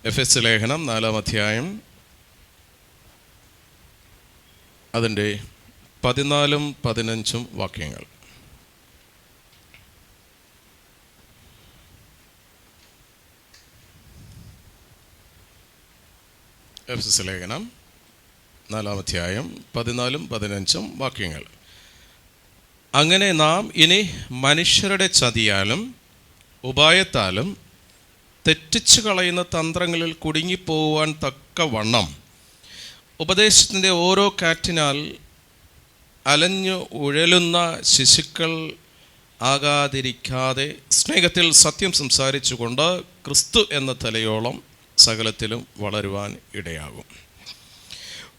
എഫെസ്യ ലേഖനം 4-ാം അധ്യായം അതിൻ്റെ 14-15 വാക്യങ്ങൾ. എഫെസ്യ ലേഖനം 4-ാം അധ്യായം 14-15 വാക്യങ്ങൾ. അങ്ങനെ നാം ഇനി മനുഷ്യരുടെ ചതിയാലും ഉപായത്താലും തെറ്റിച്ചു കളയുന്ന തന്ത്രങ്ങളിൽ കുടുങ്ങിപ്പോവാൻ തക്കവണ്ണം ഉപദേശത്തിൻ്റെ ഓരോ കാറ്റിനാൽ അലഞ്ഞു ഉഴലുന്ന ശിശുക്കൾ ആകാതിരിക്കാതെ സ്നേഹത്തിൽ സത്യം സംസാരിച്ചുകൊണ്ട് ക്രിസ്തു എന്ന തലയോളം സകലത്തിലും വളരുവാൻ ഇടയാകും.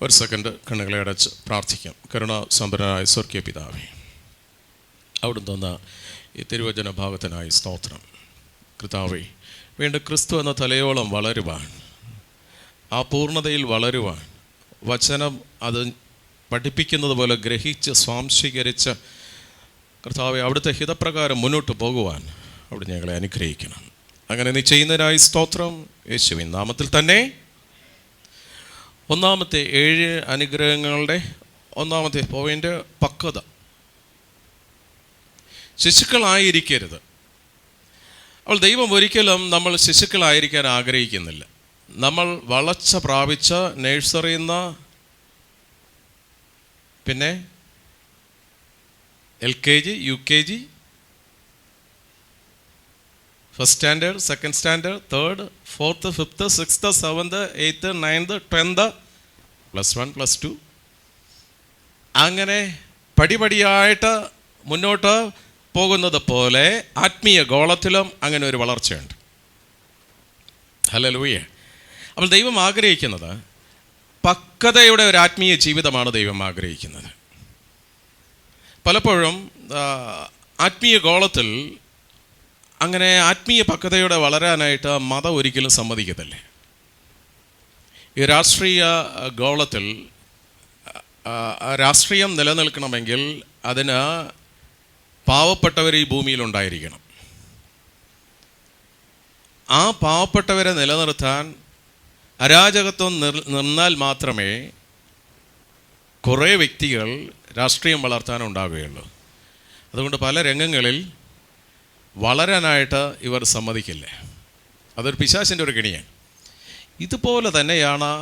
ഒരു സെക്കൻഡ് കണ്ണുകളെ അടച്ച് പ്രാർത്ഥിക്കാം. കരുണാസമ്പന്നനായ സ്വർഗീയ പിതാവേ, അവിടുന്ന് തന്ന ഈ തിരുവചന ഭാഗത്തിനായി സ്തോത്രം. കർത്താവേ, വീണ്ടും ക്രിസ്തു എന്ന തലയോളം വളരുവാൻ, ആ പൂർണ്ണതയിൽ വളരുവാൻ, വചനം അത് പഠിപ്പിക്കുന്നത് പോലെ ഗ്രഹിച്ച് സ്വാംശീകരിച്ച് കർത്താവെ അവിടുത്തെ ഹിതപ്രകാരം മുന്നോട്ട് പോകുവാൻ അവിടെ ഞങ്ങളെ അനുഗ്രഹിക്കണം. അങ്ങനെ നീ ചെയ്യുന്നതിനായി സ്തോത്രം. യേശുവിൻ നാമത്തിൽ തന്നെ. ഒന്നാമത്തെ 7 അനുഗ്രഹങ്ങളുടെ ഒന്നാമത്തെ പോയിന്റ് പക്വത. ശിശുക്കളായിരിക്കരുത്. അപ്പോൾ ദൈവം ഒരിക്കലും നമ്മൾ ശിശുക്കളായിരിക്കാൻ ആഗ്രഹിക്കുന്നില്ല. നമ്മൾ വളർച്ച പ്രാപിച്ച നഴ്സറിയിൽ നിന്ന് പിന്നെ LKG, UKG, first standard, second standard, third, fourth, fifth, sixth, seventh, eighth, ninth, 10th, +1, +2 അങ്ങനെ പടിപടിയായിട്ട് മുന്നോട്ട് പോകുന്നത് പോലെ ആത്മീയ ഗോളത്തിലും അങ്ങനെ ഒരു വളർച്ചയുണ്ട്. ഹല്ലേലൂയ. അപ്പോൾ ദൈവം ആഗ്രഹിക്കുന്നത് പക്വതയുടെ ഒരു ആത്മീയ ജീവിതമാണ് ദൈവം ആഗ്രഹിക്കുന്നത്. പലപ്പോഴും ആത്മീയ ഗോളത്തിൽ അങ്ങനെ ആത്മീയ പക്വതയോടെ വളരാനായിട്ട് മതം ഒരിക്കലും സമ്മതിക്കത്തില്ലേ. ഈ രാഷ്ട്രീയ ഗോളത്തിൽ രാഷ്ട്രീയം നിലനിൽക്കണമെങ്കിൽ അതിന് പാവപ്പെട്ടവർ ഈ ഭൂമിയിലുണ്ടായിരിക്കണം. ആ പാവപ്പെട്ടവരെ നിലനിർത്താൻ അരാജകത്വം നിന്നാൽ മാത്രമേ കുറേ വ്യക്തികൾ രാഷ്ട്രീയം വളർത്താനുണ്ടാവുകയുള്ളൂ. അതുകൊണ്ട് പല രംഗങ്ങളിൽ വളരാനായിട്ട് ഇവർ സമ്മതിക്കില്ല. അതൊരു പിശാചിൻ്റെ ഒരു കെണിയാണ്. ഇതുപോലെ തന്നെയാണ്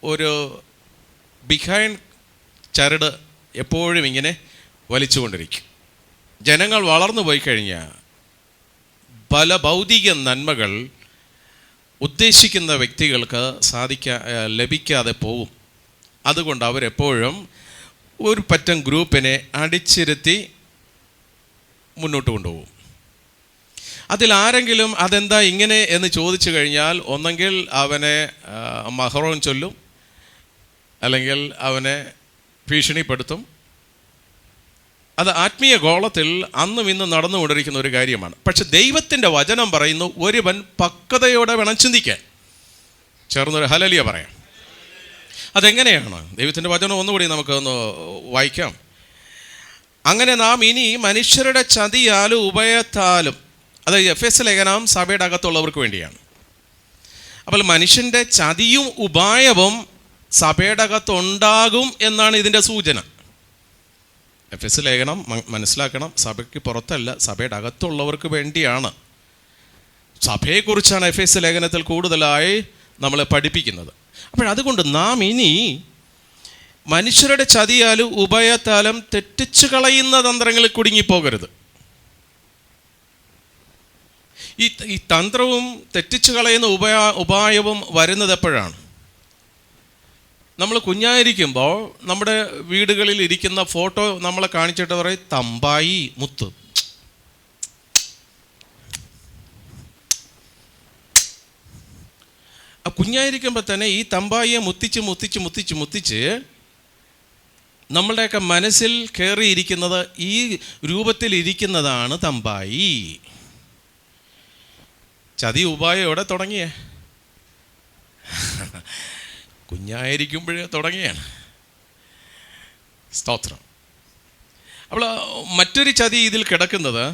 ഒരു ബിഹൈൻഡ് ചരട് എപ്പോഴും ഇങ്ങനെ വലിച്ചുകൊണ്ടിരിക്കും. ജനങ്ങൾ വളർന്നു പോയി കഴിഞ്ഞാൽ പല ഭൗതിക നന്മകൾ ഉദ്ദേശിക്കുന്ന വ്യക്തികൾക്ക് ലഭിക്കാതെ പോവും. അതുകൊണ്ട് അവരെപ്പോഴും ഒരു പറ്റം ഗ്രൂപ്പിനെ അടിച്ചിരുത്തി മുന്നോട്ട് കൊണ്ടുപോകും. അതിലാരെങ്കിലും അതെന്താ ഇങ്ങനെ എന്ന് ചോദിച്ചു കഴിഞ്ഞാൽ ഒന്നെങ്കിൽ അവനെ മഹറോൻ ചൊല്ലും, അല്ലെങ്കിൽ അവനെ ഭീഷണിപ്പെടുത്തും. അത് ആത്മീയ ഗോളത്തിൽ അന്നും ഇന്നും നടന്നുകൊണ്ടിരിക്കുന്ന ഒരു കാര്യമാണ്. പക്ഷെ ദൈവത്തിൻ്റെ വചനം പറയുന്നു ഒരുവൻ പക്വതയോടെ വേണം ചിന്തിക്കാൻ. ചേർന്നൊരു ഹല്ലേലൂയ പറയാം. അതെങ്ങനെയാണ്? ദൈവത്തിൻ്റെ വചനം ഒന്നുകൂടി നമുക്ക് ഒന്ന് വായിക്കാം. അങ്ങനെ നാം ഇനി മനുഷ്യരുടെ ചതിയാലും ഉഭയത്താലും, അത് എഫെസ്യ ലേഖനം സഭയുടെ അകത്തുള്ളവർക്ക് വേണ്ടിയാണ്. അപ്പോൾ മനുഷ്യൻ്റെ ചതിയും ഉപായവും സഭയുടെ അകത്തുണ്ടാകും എന്നാണ് ഇതിൻ്റെ സൂചന. എഫെസ്യ ലേഖനം മനസ്സിലാക്കണം, സഭയ്ക്ക് പുറത്തല്ല, സഭയുടെ അകത്തുള്ളവർക്ക് വേണ്ടിയാണ്. സഭയെക്കുറിച്ചാണ് എഫെസ്യ ലേഖനത്തിൽ കൂടുതലായി നമ്മളെ പഠിപ്പിക്കുന്നത്. അപ്പോഴതുകൊണ്ട് നാം ഇനി മനുഷ്യരുടെ ചതിയാലും ഉഭയത്താലും തെറ്റിച്ചു കളയുന്ന തന്ത്രങ്ങളിൽ കുടുങ്ങിപ്പോകരുത്. ഈ തന്ത്രവും തെറ്റിച്ചു കളയുന്ന ഉപായവും വരുന്നത് എപ്പോഴാണ്? നമ്മൾ കുഞ്ഞായിരിക്കുമ്പോൾ നമ്മുടെ വീടുകളിൽ ഇരിക്കുന്ന ഫോട്ടോ നമ്മളെ കാണിച്ചിട്ട് പറയും തമ്പായി മുത്ത്. ആ കുഞ്ഞായിരിക്കുമ്പോൾ തന്നെ ഈ തമ്പായിയെ മുത്തിച്ച് നമ്മളുടെയൊക്കെ മനസ്സിൽ കയറിയിരിക്കുന്നത് ഈ രൂപത്തിലിരിക്കുന്നതാണ് തമ്പായി. ചതി ഉപായോടെ തുടങ്ങിയേ കുഞ്ഞായിരിക്കുമ്പോഴേ തുടങ്ങിയാണ്. സ്തോത്രം. അപ്പോൾ മറ്റൊരു ചതി ഇതിൽ കിടക്കുന്നത്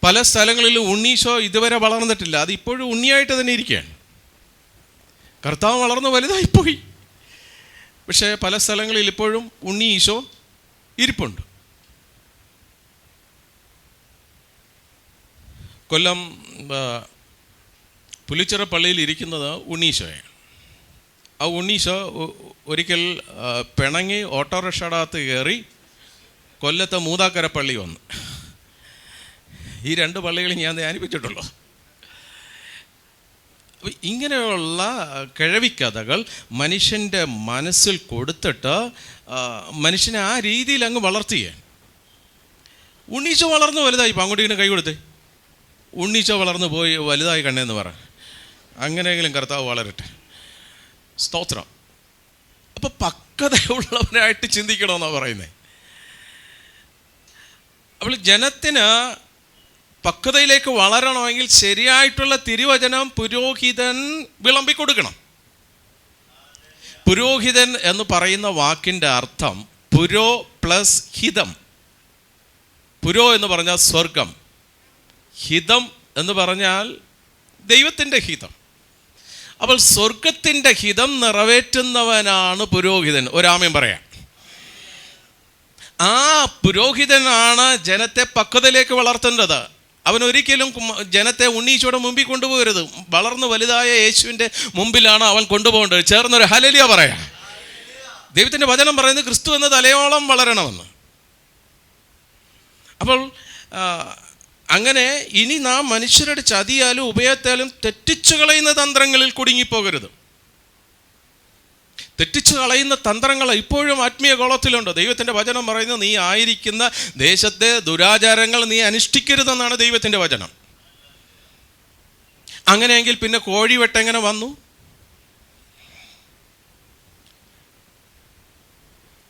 പല സ്ഥലങ്ങളിലും ഉണ്ണീശോ ഇതുവരെ വളർന്നിട്ടില്ല. അത് ഇപ്പോഴും ഉണ്ണിയായിട്ട് തന്നെ ഇരിക്കുകയാണ്. കർത്താവ് വളർന്ന് വലുതായിപ്പോയി, പക്ഷേ പല സ്ഥലങ്ങളിൽ ഇപ്പോഴും ഉണ്ണി ഈശോ ഇരിപ്പുണ്ട്. കൊല്ലം പുലിച്ചിറ പള്ളിയിൽ ഇരിക്കുന്നത് ഉണ്ണീശോയാണ്. ആ ഉണ്ണീശോ ഒരിക്കൽ പിണങ്ങി ഓട്ടോറിക്ഷയുടെ കയറി കൊല്ലത്തെ മൂതാക്കര പള്ളി വന്നു. ഈ 2 പള്ളികൾ ഞാൻ ധ്യാനിപ്പിച്ചിട്ടുള്ളൂ. ഇങ്ങനെയുള്ള കിഴവിക്കഥകൾ മനുഷ്യൻ്റെ മനസ്സിൽ കൊടുത്തിട്ട് മനുഷ്യനെ ആ രീതിയിൽ അങ്ങ് വളർത്തിയേ. ഉണ്ണീശോ വളർന്ന് വലുതായി, ഇപ്പം അങ്ങോട്ട് ഇങ്ങനെ കൈ കൊടുത്തേ, ഉണ്ണീശോ വളർന്ന് പോയി വലുതായി കണ്ണേന്ന് പറ. അങ്ങനെയെങ്കിലും കർത്താവ് വളരട്ടെ. സ്തോത്രം. അപ്പം പക്വതയുള്ളവനായിട്ട് ചിന്തിക്കണമെന്നാണ് പറയുന്നത്. അപ്പോൾ ജനത്തിന് പക്വതയിലേക്ക് വളരണമെങ്കിൽ ശരിയായിട്ടുള്ള തിരുവചനം പുരോഹിതൻ വിളമ്പിക്കൊടുക്കണം. പുരോഹിതൻ എന്ന് പറയുന്ന വാക്കിൻ്റെ അർത്ഥം പുരോ പ്ലസ് ഹിതം. പുരോ എന്ന് പറഞ്ഞാൽ സ്വർഗം, ഹിതം എന്ന് പറഞ്ഞാൽ ദൈവത്തിൻ്റെ ഹിതം. അപ്പോൾ സ്വർഗത്തിൻ്റെ ഹിതം നിറവേറ്റുന്നവനാണ് പുരോഹിതൻ. ഒരാമയും പറയാം. ആ പുരോഹിതനാണ് ജനത്തെ പക്വതയിലേക്ക് വളർത്തേണ്ടത്. അവൻ ഒരിക്കലും ജനത്തെ ഉണ്ണീശോയുടെ മുമ്പിൽ കൊണ്ടുപോകരുത്. വളർന്ന് വലുതായ യേശുവിൻ്റെ മുമ്പിലാണ് അവൻ കൊണ്ടുപോകേണ്ടത്. ചേർന്നൊരു ഹല്ലേലൂയ പറയാം. ദൈവത്തിൻ്റെ വചനം പറയുന്നത് ക്രിസ്തു എന്ന തലയോളം വളരണമെന്ന്. അപ്പോൾ അങ്ങനെ ഇനി നാം മനുഷ്യരുടെ ചതിയാലും ഉപയത്താലും തെറ്റിച്ചു കളയുന്ന തന്ത്രങ്ങളിൽ കുടുങ്ങിപ്പോകരുത്. തെറ്റിച്ചു കളയുന്ന തന്ത്രങ്ങൾ ഇപ്പോഴും ആത്മീയ ഗോളത്തിലുണ്ട്. ദൈവത്തിൻ്റെ വചനം പറയുന്നത് നീ ആയിരിക്കുന്ന ദേശത്തെ ദുരാചാരങ്ങൾ നീ അനുഷ്ഠിക്കരുതെന്നാണ് ദൈവത്തിൻ്റെ വചനം. അങ്ങനെയെങ്കിൽ പിന്നെ കോഴിവെട്ടെങ്ങനെ വന്നു?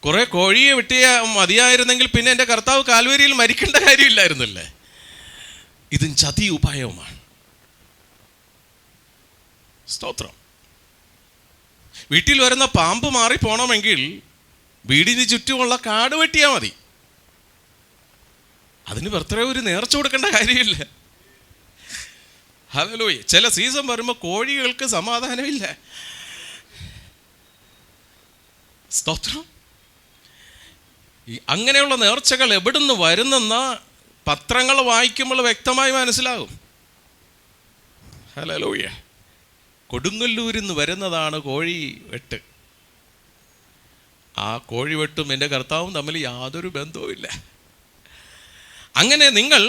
കുറെ കോഴിയെ വെട്ടിയ മതിയായിരുന്നെങ്കിൽ പിന്നെ എൻ്റെ കർത്താവ് കാൽവരിയിൽ മരിക്കേണ്ട കാര്യമില്ലായിരുന്നല്ലേ. ഇതും ചതി ഉപായവുമാണ്. സ്തോത്രം. വീട്ടിൽ വരുന്ന പാമ്പ് മാറിപ്പോണമെങ്കിൽ വീടിന് ചുറ്റുമുള്ള കാട് വെട്ടിയാൽ മതി. അതിന് വെറുതെ ഒരു നേർച്ച കൊടുക്കേണ്ട കാര്യമില്ല. ഹല്ലേലൂയ. ചില സീസൺ വരുമ്പോൾ കോഴികൾക്ക് സമാധാനമില്ല. സ്തോത്രം. അങ്ങനെയുള്ള നേർച്ചകൾ എവിടുന്ന് വരുന്നെന്ന് പത്രങ്ങൾ വായിക്കുമ്പോൾ വ്യക്തമായി മനസ്സിലാകും. ഹല്ലേലൂയ. കൊടുങ്ങല്ലൂരിൽ നിന്ന് വരുന്നതാണ് കോഴി വെട്ട്. ആ കോഴി വെട്ടും എൻ്റെ കർത്താവും തമ്മിൽ യാതൊരു ബന്ധവുമില്ല. അങ്ങനെ നിങ്ങൾ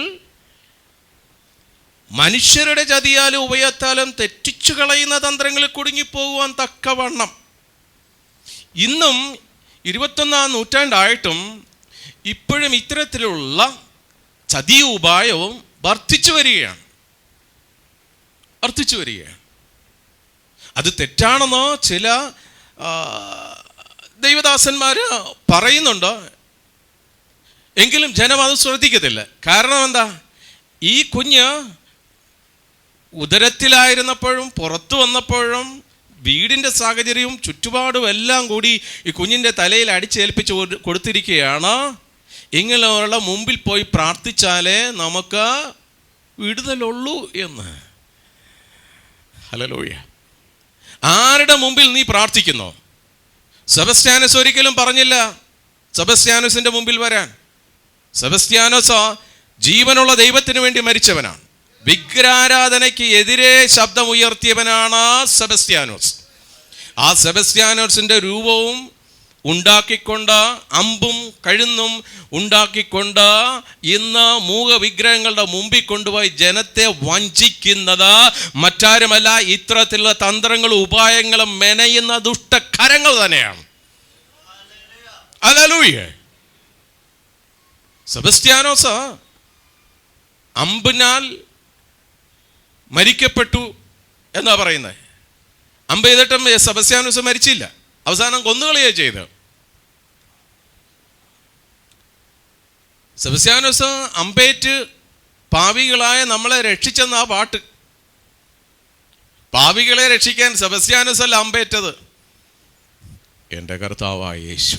മനുഷ്യരുടെ ചതിയാലും ഉപയത്താലും തെറ്റിച്ചു കളയുന്ന തന്ത്രങ്ങളിൽ കുടുങ്ങിപ്പോകുവാൻ തക്കവണ്ണം ഇന്നും 21-ാം നൂറ്റാണ്ടായിട്ടും ഇപ്പോഴും ഇത്തരത്തിലുള്ള ചതി ഉപായവും വർദ്ധിച്ചു വരികയാണ്. അത് തെറ്റാണെന്ന് ചില ദൈവദാസന്മാർ പറയുന്നുണ്ട്. എങ്കിലും ജനം അത് ശ്രദ്ധിക്കത്തില്ല. കാരണം എന്താ? ഈ കുഞ്ഞ് ഉദരത്തിലായിരുന്നപ്പോഴും പുറത്തു വന്നപ്പോഴും വീടിൻ്റെ സാഹചര്യവും ചുറ്റുപാടും എല്ലാം കൂടി ഈ കുഞ്ഞിൻ്റെ തലയിൽ അടിച്ചേൽപ്പിച്ച് കൊടുത്തിരിക്കുകയാണ്. ഇങ്ങനെയുള്ള മുമ്പിൽ പോയി പ്രാർത്ഥിച്ചാലേ നമുക്ക് വിടുതലുള്ളൂ എന്ന്. ഹല്ലേലൂയ. ആരുടെ മുമ്പിൽ നീ പ്രാർത്ഥിക്കുന്നോ? സെബസ്ത്യാനോസ് ഒരിക്കലും പറഞ്ഞില്ല സെബസ്ത്യാനോസിൻ്റെ മുമ്പിൽ വരാൻ. സെബസ്ത്യാനോസ് ജീവനുള്ള ദൈവത്തിന് വേണ്ടി മരിച്ചവനാണ്. വിഗ്രഹാരാധനയ്ക്ക് എതിരെ ശബ്ദമുയർത്തിയവനാണ് സെബസ്ത്യാനോസ്. ആ സെബസ്ത്യാനോസിൻ്റെ രൂപവും ഉണ്ടാക്കിക്കൊണ്ട് അമ്പും കഴുന്നും ഉണ്ടാക്കിക്കൊണ്ട് ഇന്ന് മൂകവിഗ്രഹങ്ങളുടെ മുമ്പിൽ കൊണ്ടുപോയി ജനത്തെ വഞ്ചിക്കുന്നത് മറ്റാരുമല്ല, ഇത്തരത്തിലുള്ള തന്ത്രങ്ങളും ഉപായങ്ങളും മെനയുന്ന ദുഷ്ടകരങ്ങൾ തന്നെയാണ്. ഹല്ലേലൂയ. സെബസ്ത്യാനോസ് അമ്പിനാൽ മരിക്കപ്പെട്ടു എന്നാ പറയുന്നത്. അമ്പ് ചെയ്തിട്ടും സെബസ്ത്യാനോസ് മരിച്ചില്ല, അവസാനം കൊന്നുകളയുകയാണ് ചെയ്ത്. സെബസ്ത്യാനോസ് അമ്പേറ്റ് പാവികളായ നമ്മളെ രക്ഷിച്ചെന്ന ആ പാട്ട്. പാവികളെ രക്ഷിക്കാൻ സെബസ്ത്യാനോസ് അല്ല അമ്പേറ്റത്, എൻ്റെ കർത്താവായ യേശു.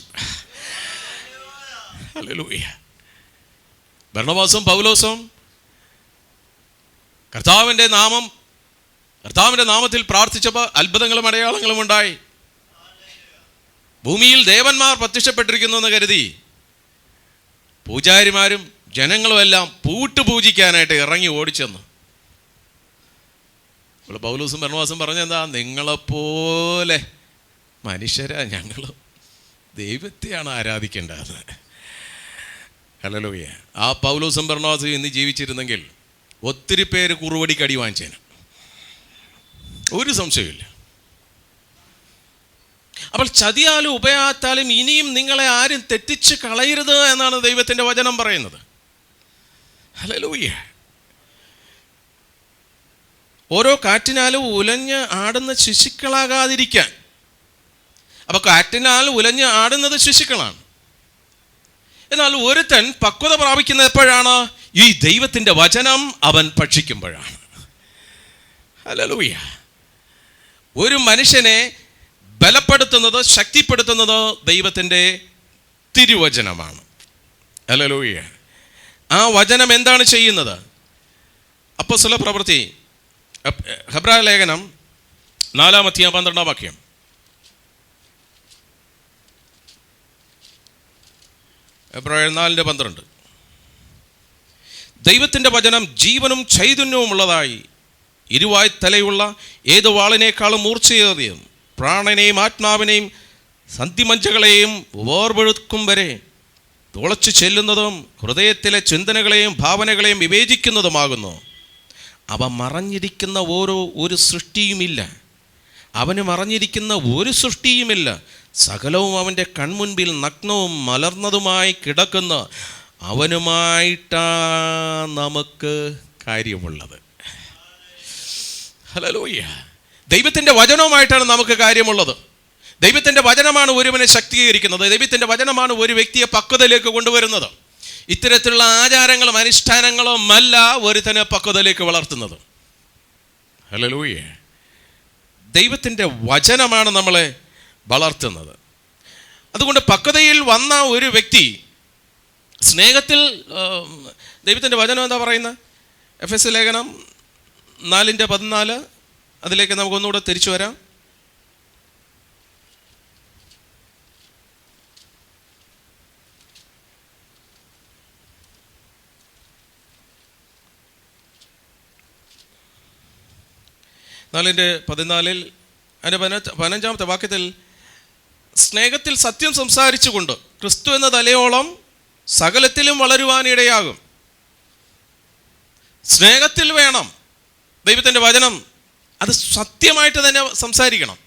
ഹല്ലേലൂയ. ബർണ്ണബാസും പൗലോസും കർത്താവിൻ്റെ നാമത്തിൽ പ്രാർത്ഥിച്ചപ്പോൾ അത്ഭുതങ്ങളും അടയാളങ്ങളും ഉണ്ടായി. ഭൂമിയിൽ ദേവന്മാർ പ്രത്യക്ഷപ്പെട്ടിരിക്കുന്നു എന്ന് കരുതി പൂജാരിമാരും ജനങ്ങളും എല്ലാം പൂജിക്കാനായിട്ട് ഇറങ്ങി ഓടിച്ചെന്നു. ഇപ്പോൾ പൗലോസും ബർന്നബാസും പറഞ്ഞെന്താ, നിങ്ങളെപ്പോലെ മനുഷ്യരാ ഞങ്ങൾ, ദൈവത്തെയാണ് ആരാധിക്കേണ്ടത്. ഹല്ലേലൂയ. ആ പൗലോസും ബർന്നബാസും ഇന്ന് ജീവിച്ചിരുന്നെങ്കിൽ ഒത്തിരി പേര് കുറുവടിക്ക് അടി വാങ്ങിച്ചേന്, ഒരു സംശയമില്ല. അപ്പോൾ ചതിയാലും ഉപയാത്താലും ഇനിയും നിങ്ങളെ ആരും തെറ്റിച്ച് കളയരുത് എന്നാണ് ദൈവത്തിൻ്റെ വചനം പറയുന്നത്. ഹല്ലേലൂയ. ഓരോ കാറ്റിനാലും ഉലഞ്ഞ് ആടുന്ന ശിശുക്കളാകാതിരിക്കാൻ. അപ്പോൾ കാറ്റിനാൽ ഉലഞ്ഞ് ആടുന്നത് ശിശുക്കളാണ്. എന്നാൽ ഒരുത്തൻ പക്വത പ്രാപിക്കുന്നത് എപ്പോഴാണ്? ഈ ദൈവത്തിൻ്റെ വചനം അവൻ ഭക്ഷിക്കുമ്പോഴാണ്. ഹല്ലേലൂയ. ഒരു മനുഷ്യനെ ബലപ്പെടുത്തുന്നത്, ശക്തിപ്പെടുത്തുന്നത് ദൈവത്തിൻ്റെ തിരുവചനമാണ്. ഹല്ലേലൂയ. ആ വചനം എന്താണ് ചെയ്യുന്നത്? അപ്പോസ്തല പ്രവൃത്തി ഹെബ്രായ ലേഖനം 4:12 ഹെബ്രായർ 4:12 ദൈവത്തിൻ്റെ വചനം ജീവനും ചൈതന്യവും ഉള്ളതായി ഇരുവായ് തലയുള്ള ഏത് വാളിനേക്കാളും മൂർച്ചയേറിയും പ്രാണനെയും ആത്മാവിനെയും സന്ധിമഞ്ചകളെയും വേർപെടുക്കും വരെ തുളച്ചു ചെല്ലുന്നതും ഹൃദയത്തിലെ ചിന്തനകളെയും ഭാവനകളെയും വിവേചിക്കുന്നതുമാകുന്നു. അവ മറഞ്ഞിരിക്കുന്ന ഒരു സൃഷ്ടിയുമില്ല, അവന് മറഞ്ഞിരിക്കുന്ന ഒരു സൃഷ്ടിയുമില്ല. സകലവും അവൻ്റെ കൺമുൻപിൽ നഗ്നവും മലർന്നതുമായി കിടക്കുന്ന അവനുമായിട്ടാണ് നമുക്ക് കാര്യമുള്ളത്. ഹല്ലേലൂയ. ദൈവത്തിൻ്റെ വചനവുമായിട്ടാണ് നമുക്ക് കാര്യമുള്ളത്. ദൈവത്തിൻ്റെ വചനമാണ് ഒരുവനെ ശക്തീകരിക്കുന്നത്. ദൈവത്തിൻ്റെ വചനമാണ് ഒരു വ്യക്തിയെ പക്വതയിലേക്ക് കൊണ്ടുവരുന്നത്. ഇത്തരത്തിലുള്ള ആചാരങ്ങളും അനുഷ്ഠാനങ്ങളും അല്ല ഒരുത്തനെ പക്വതയിലേക്ക് വളർത്തുന്നത്. ഹല്ലേലൂയ. ദൈവത്തിൻ്റെ വചനമാണ് നമ്മളെ വളർത്തുന്നത്. അതുകൊണ്ട് പക്വതയിൽ വന്ന ഒരു വ്യക്തി സ്നേഹത്തിൽ, ദൈവത്തിൻ്റെ വചനം എന്താ പറയുന്നത്? എഫെസ്യ ലേഖനം 4:14 അതിലേക്ക് നമുക്കൊന്നുകൂടെ തിരിച്ചു വരാം. അതിൻ്റെ 15 വാക്യത്തിൽ സ്നേഹത്തിൽ സത്യം സംസാരിച്ചുകൊണ്ട് ക്രിസ്തു എന്ന തലയോളം സകലത്തിലും വളരുവാനിടയാകും. സ്നേഹത്തിൽ വേണം ദൈവത്തിൻ്റെ വചനം, അത് സത്യമായിട്ട് തന്നെ സംസാരിക്കണം.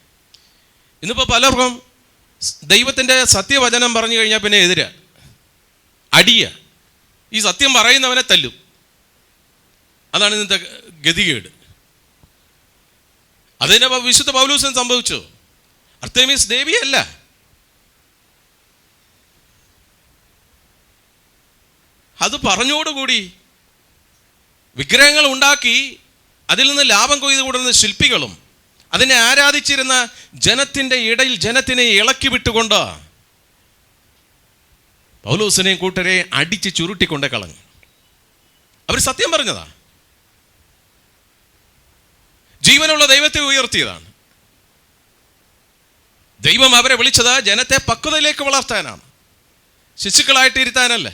ഇന്നിപ്പോൾ പലർക്കും ദൈവത്തിൻ്റെ സത്യവചനം പറഞ്ഞു കഴിഞ്ഞാൽ പിന്നെ എതിരാ, അടിയ. ഈ സത്യം പറയുന്നവനെ തല്ലും. അതാണ് ഇന്നത്തെ ഗതികേട്. അതിനെ വിശുദ്ധ പൗലോസിന് സംഭവിച്ചു. അർത്തേമീസ് ദേവിയല്ല, അത് പറഞ്ഞോടുകൂടി വിഗ്രഹങ്ങൾ ഉണ്ടാക്കി അതിൽ നിന്ന് ലാഭം കൊയ്തു കൂടുന്ന ശില്പികളും അതിനെ ആരാധിച്ചിരുന്ന ജനത്തിൻ്റെ ഇടയിൽ ജനത്തിനെ ഇളക്കി വിട്ടുകൊണ്ട് പൗലോസിനെയും കൂട്ടരെ അടിച്ച് ചുരുട്ടിക്കൊണ്ട് കളഞ്ഞു. അവർ സത്യം പറഞ്ഞതാ, ജീവനുള്ള ദൈവത്തെ ഉയർത്തിയതാണ്. ദൈവം അവരെ വിളിച്ചത് ജനത്തെ പക്വതയിലേക്ക് വളർത്താനാണ്, ശിശുക്കളായിട്ട് ഇരുത്താനല്ല.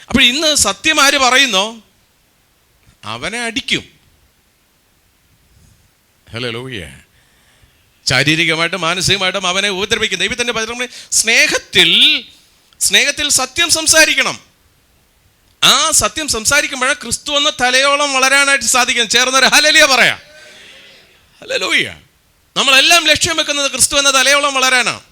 അപ്പോൾ ഇന്ന് സത്യം ആര് പറയുന്നോ അവനെ അടിക്കും. ഹല്ലേലൂയ. ശാരീരികമായിട്ടും മാനസികമായിട്ടും അവനെ ഉപദ്രവിക്കും. ദൈവത്തിൻ്റെ വചനം സ്നേഹത്തിൽ സത്യം സംസാരിക്കണം. ആ സത്യം സംസാരിക്കുമ്പോഴേ ക്രിസ്തു എന്ന തലയോളം വളരാനായിട്ട് സാധിക്കും. ചേർന്നൊരു ഹല്ലേലൂയ പറയാം. ഹല്ലേലൂയ. നമ്മളെല്ലാം ലക്ഷ്യം വെക്കുന്നത് ക്രിസ്തു എന്ന തലയോളം വളരാനാണ്.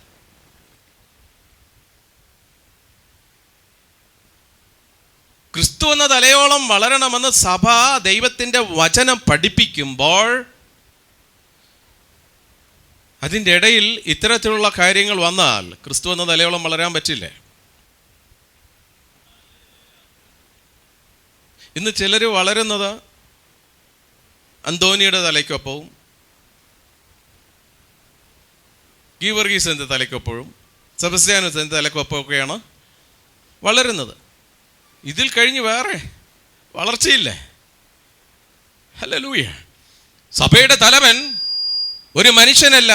ക്രിസ്തു എന്ന തലയോളം വളരണമെന്ന് സഭ ദൈവത്തിൻ്റെ വചനം പഠിപ്പിക്കുമ്പോൾ അതിൻ്റെ ഇടയിൽ ഇത്തരത്തിലുള്ള കാര്യങ്ങൾ വന്നാൽ ക്രിസ്തു എന്ന തലയോളം വളരാൻ പറ്റില്ലേ? ഇന്ന് ചിലർ വളരുന്നത് അന്തോനിയുടെ തലയ്ക്കൊപ്പവും ഗീവർഗീസിൻ്റെ തലയ്ക്കൊപ്പവും സെബസ്ത്യാനോസിൻ്റെ തലയ്ക്കൊപ്പമൊക്കെയാണ് വളരുന്നത്. ഇതിൽ കഴിഞ്ഞ് വേറെ വളർച്ചയില്ലേ? ഹല്ലേലൂയ. സഭയുടെ തലവൻ ഒരു മനുഷ്യനല്ല,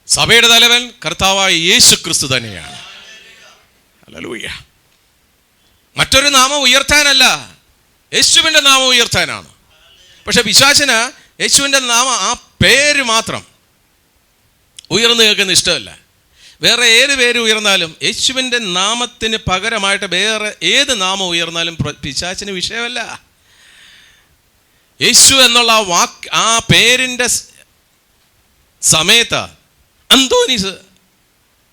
സഭയുടെ തലവൻ കർത്താവായ യേശു ക്രിസ്തു തന്നെയാണ്. ഹല്ലേലൂയ. മറ്റൊരു നാമം ഉയർത്താനല്ല, യേശുവിൻ്റെ നാമം ഉയർത്താനാണ്. പക്ഷെ പിശാചിന് യേശുവിൻ്റെ നാമം, ആ പേര് മാത്രം ഉയർന്നു കേൾക്കുന്ന ഇഷ്ടമല്ല. വേറെ ഏത് പേര് ഉയർന്നാലും യേശുവിൻ്റെ നാമത്തിന് പകരമായിട്ട് വേറെ ഏത് നാമം ഉയർന്നാലും പിശാചിന് വിഷയമല്ല. യേശു എന്നുള്ള ആ പേരിൻ്റെ സമയത്ത് അന്തോനീസ്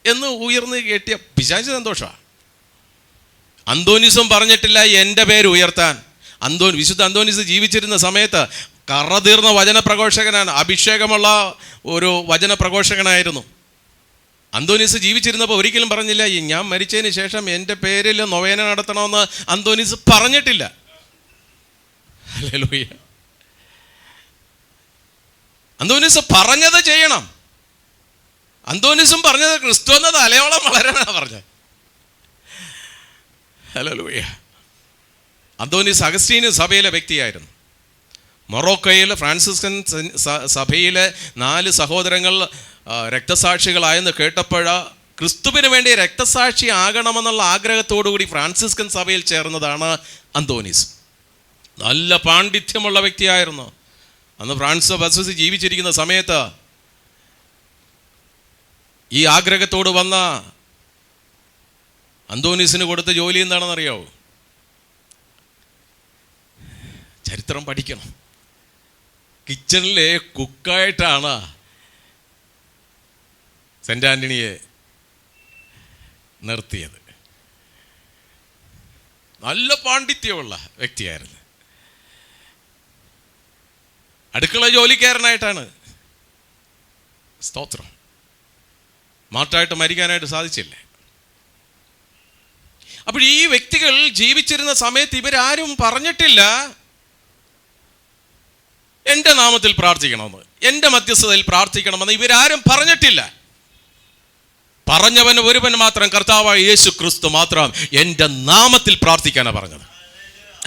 എന്ന് ഉയർന്ന് കേട്ടിയ പിശാച് സന്തോഷമാണ്. അന്തോനീസും പറഞ്ഞിട്ടില്ല എൻ്റെ പേര് ഉയർത്താൻ. വിശുദ്ധ അന്തോനീസ് ജീവിച്ചിരുന്ന സമയത്ത് കറതീർന്ന വചനപ്രഘോഷകനാണ്, അഭിഷേകമുള്ള ഒരു വചനപ്രഘോഷകനായിരുന്നു. അന്തോനീസ് ജീവിച്ചിരുന്നപ്പോൾ ഒരിക്കലും പറഞ്ഞില്ല ഞാൻ മരിച്ചതിന് ശേഷം എൻ്റെ പേരിൽ നൊവേന നടത്തണമെന്ന് അന്തോനീസ് പറഞ്ഞിട്ടില്ല. ഹല്ലേലൂയ. അന്തോനീസ് പറഞ്ഞത് ചെയ്യണം. അന്തോനീസും പറഞ്ഞത് ക്രിസ്തു എന്ന തലയോളം വളരാനാണ് പറഞ്ഞത്. ഹല്ലേലൂയ. അന്തോനീസ് അഗസ്റ്റീന് സഭയിലെ വ്യക്തിയായിരുന്നു. മൊറോക്കോയിൽ ഫ്രാൻസിസ്കൻ സഭയിലെ 4 സഹോദരങ്ങൾ രക്തസാക്ഷികളായെന്ന് കേട്ടപ്പോൾ ക്രിസ്തുവിന് വേണ്ടി രക്തസാക്ഷി ആകണമെന്നുള്ള ആഗ്രഹത്തോടുകൂടി ഫ്രാൻസിസ്കൻ സഭയിൽ ചേർന്നതാണ് അന്തോനീസ്. നല്ല പാണ്ഡിത്യമുള്ള വ്യക്തിയായിരുന്നു. അന്ന് ഫ്രാൻസിസ് ഓഫ് അസീസി ജീവിച്ചിരിക്കുന്ന സമയത്ത് ഈ ആഗ്രഹത്തോട് വന്ന അന്തോനീസിന് കൊടുത്ത ജോലി എന്താണെന്നറിയാവോ? ചരിത്രം പഠിക്കണം. കിച്ചണിലെ കുക്കായിട്ടാണ് സെന്റ് ആന്റണിയെ നിർത്തിയത്. നല്ല പാണ്ഡിത്യമുള്ള വ്യക്തിയായിരുന്നു. അടുക്കള ജോലിക്കാരനായിട്ടാണ്. സ്തോത്രം. മാറ്റായിട്ട് മരിക്കാനായിട്ട് സാധിച്ചില്ലേ? അപ്പോൾ ഈ വ്യക്തികൾ ജീവിച്ചിരുന്ന സമയത്ത് ഇവരാരും പറഞ്ഞിട്ടില്ല എൻ്റെ നാമത്തിൽ പ്രാർത്ഥിക്കണമെന്ന്, എൻ്റെ മധ്യസ്ഥതയിൽ പ്രാർത്ഥിക്കണമെന്ന് ഇവരാരും പറഞ്ഞിട്ടില്ല. പറഞ്ഞവൻ ഒരുവൻ മാത്രം, കർത്താവായ യേശു ക്രിസ്തു മാത്രം എൻ്റെ നാമത്തിൽ പ്രാർത്ഥിക്കാനാണ് പറഞ്ഞത്.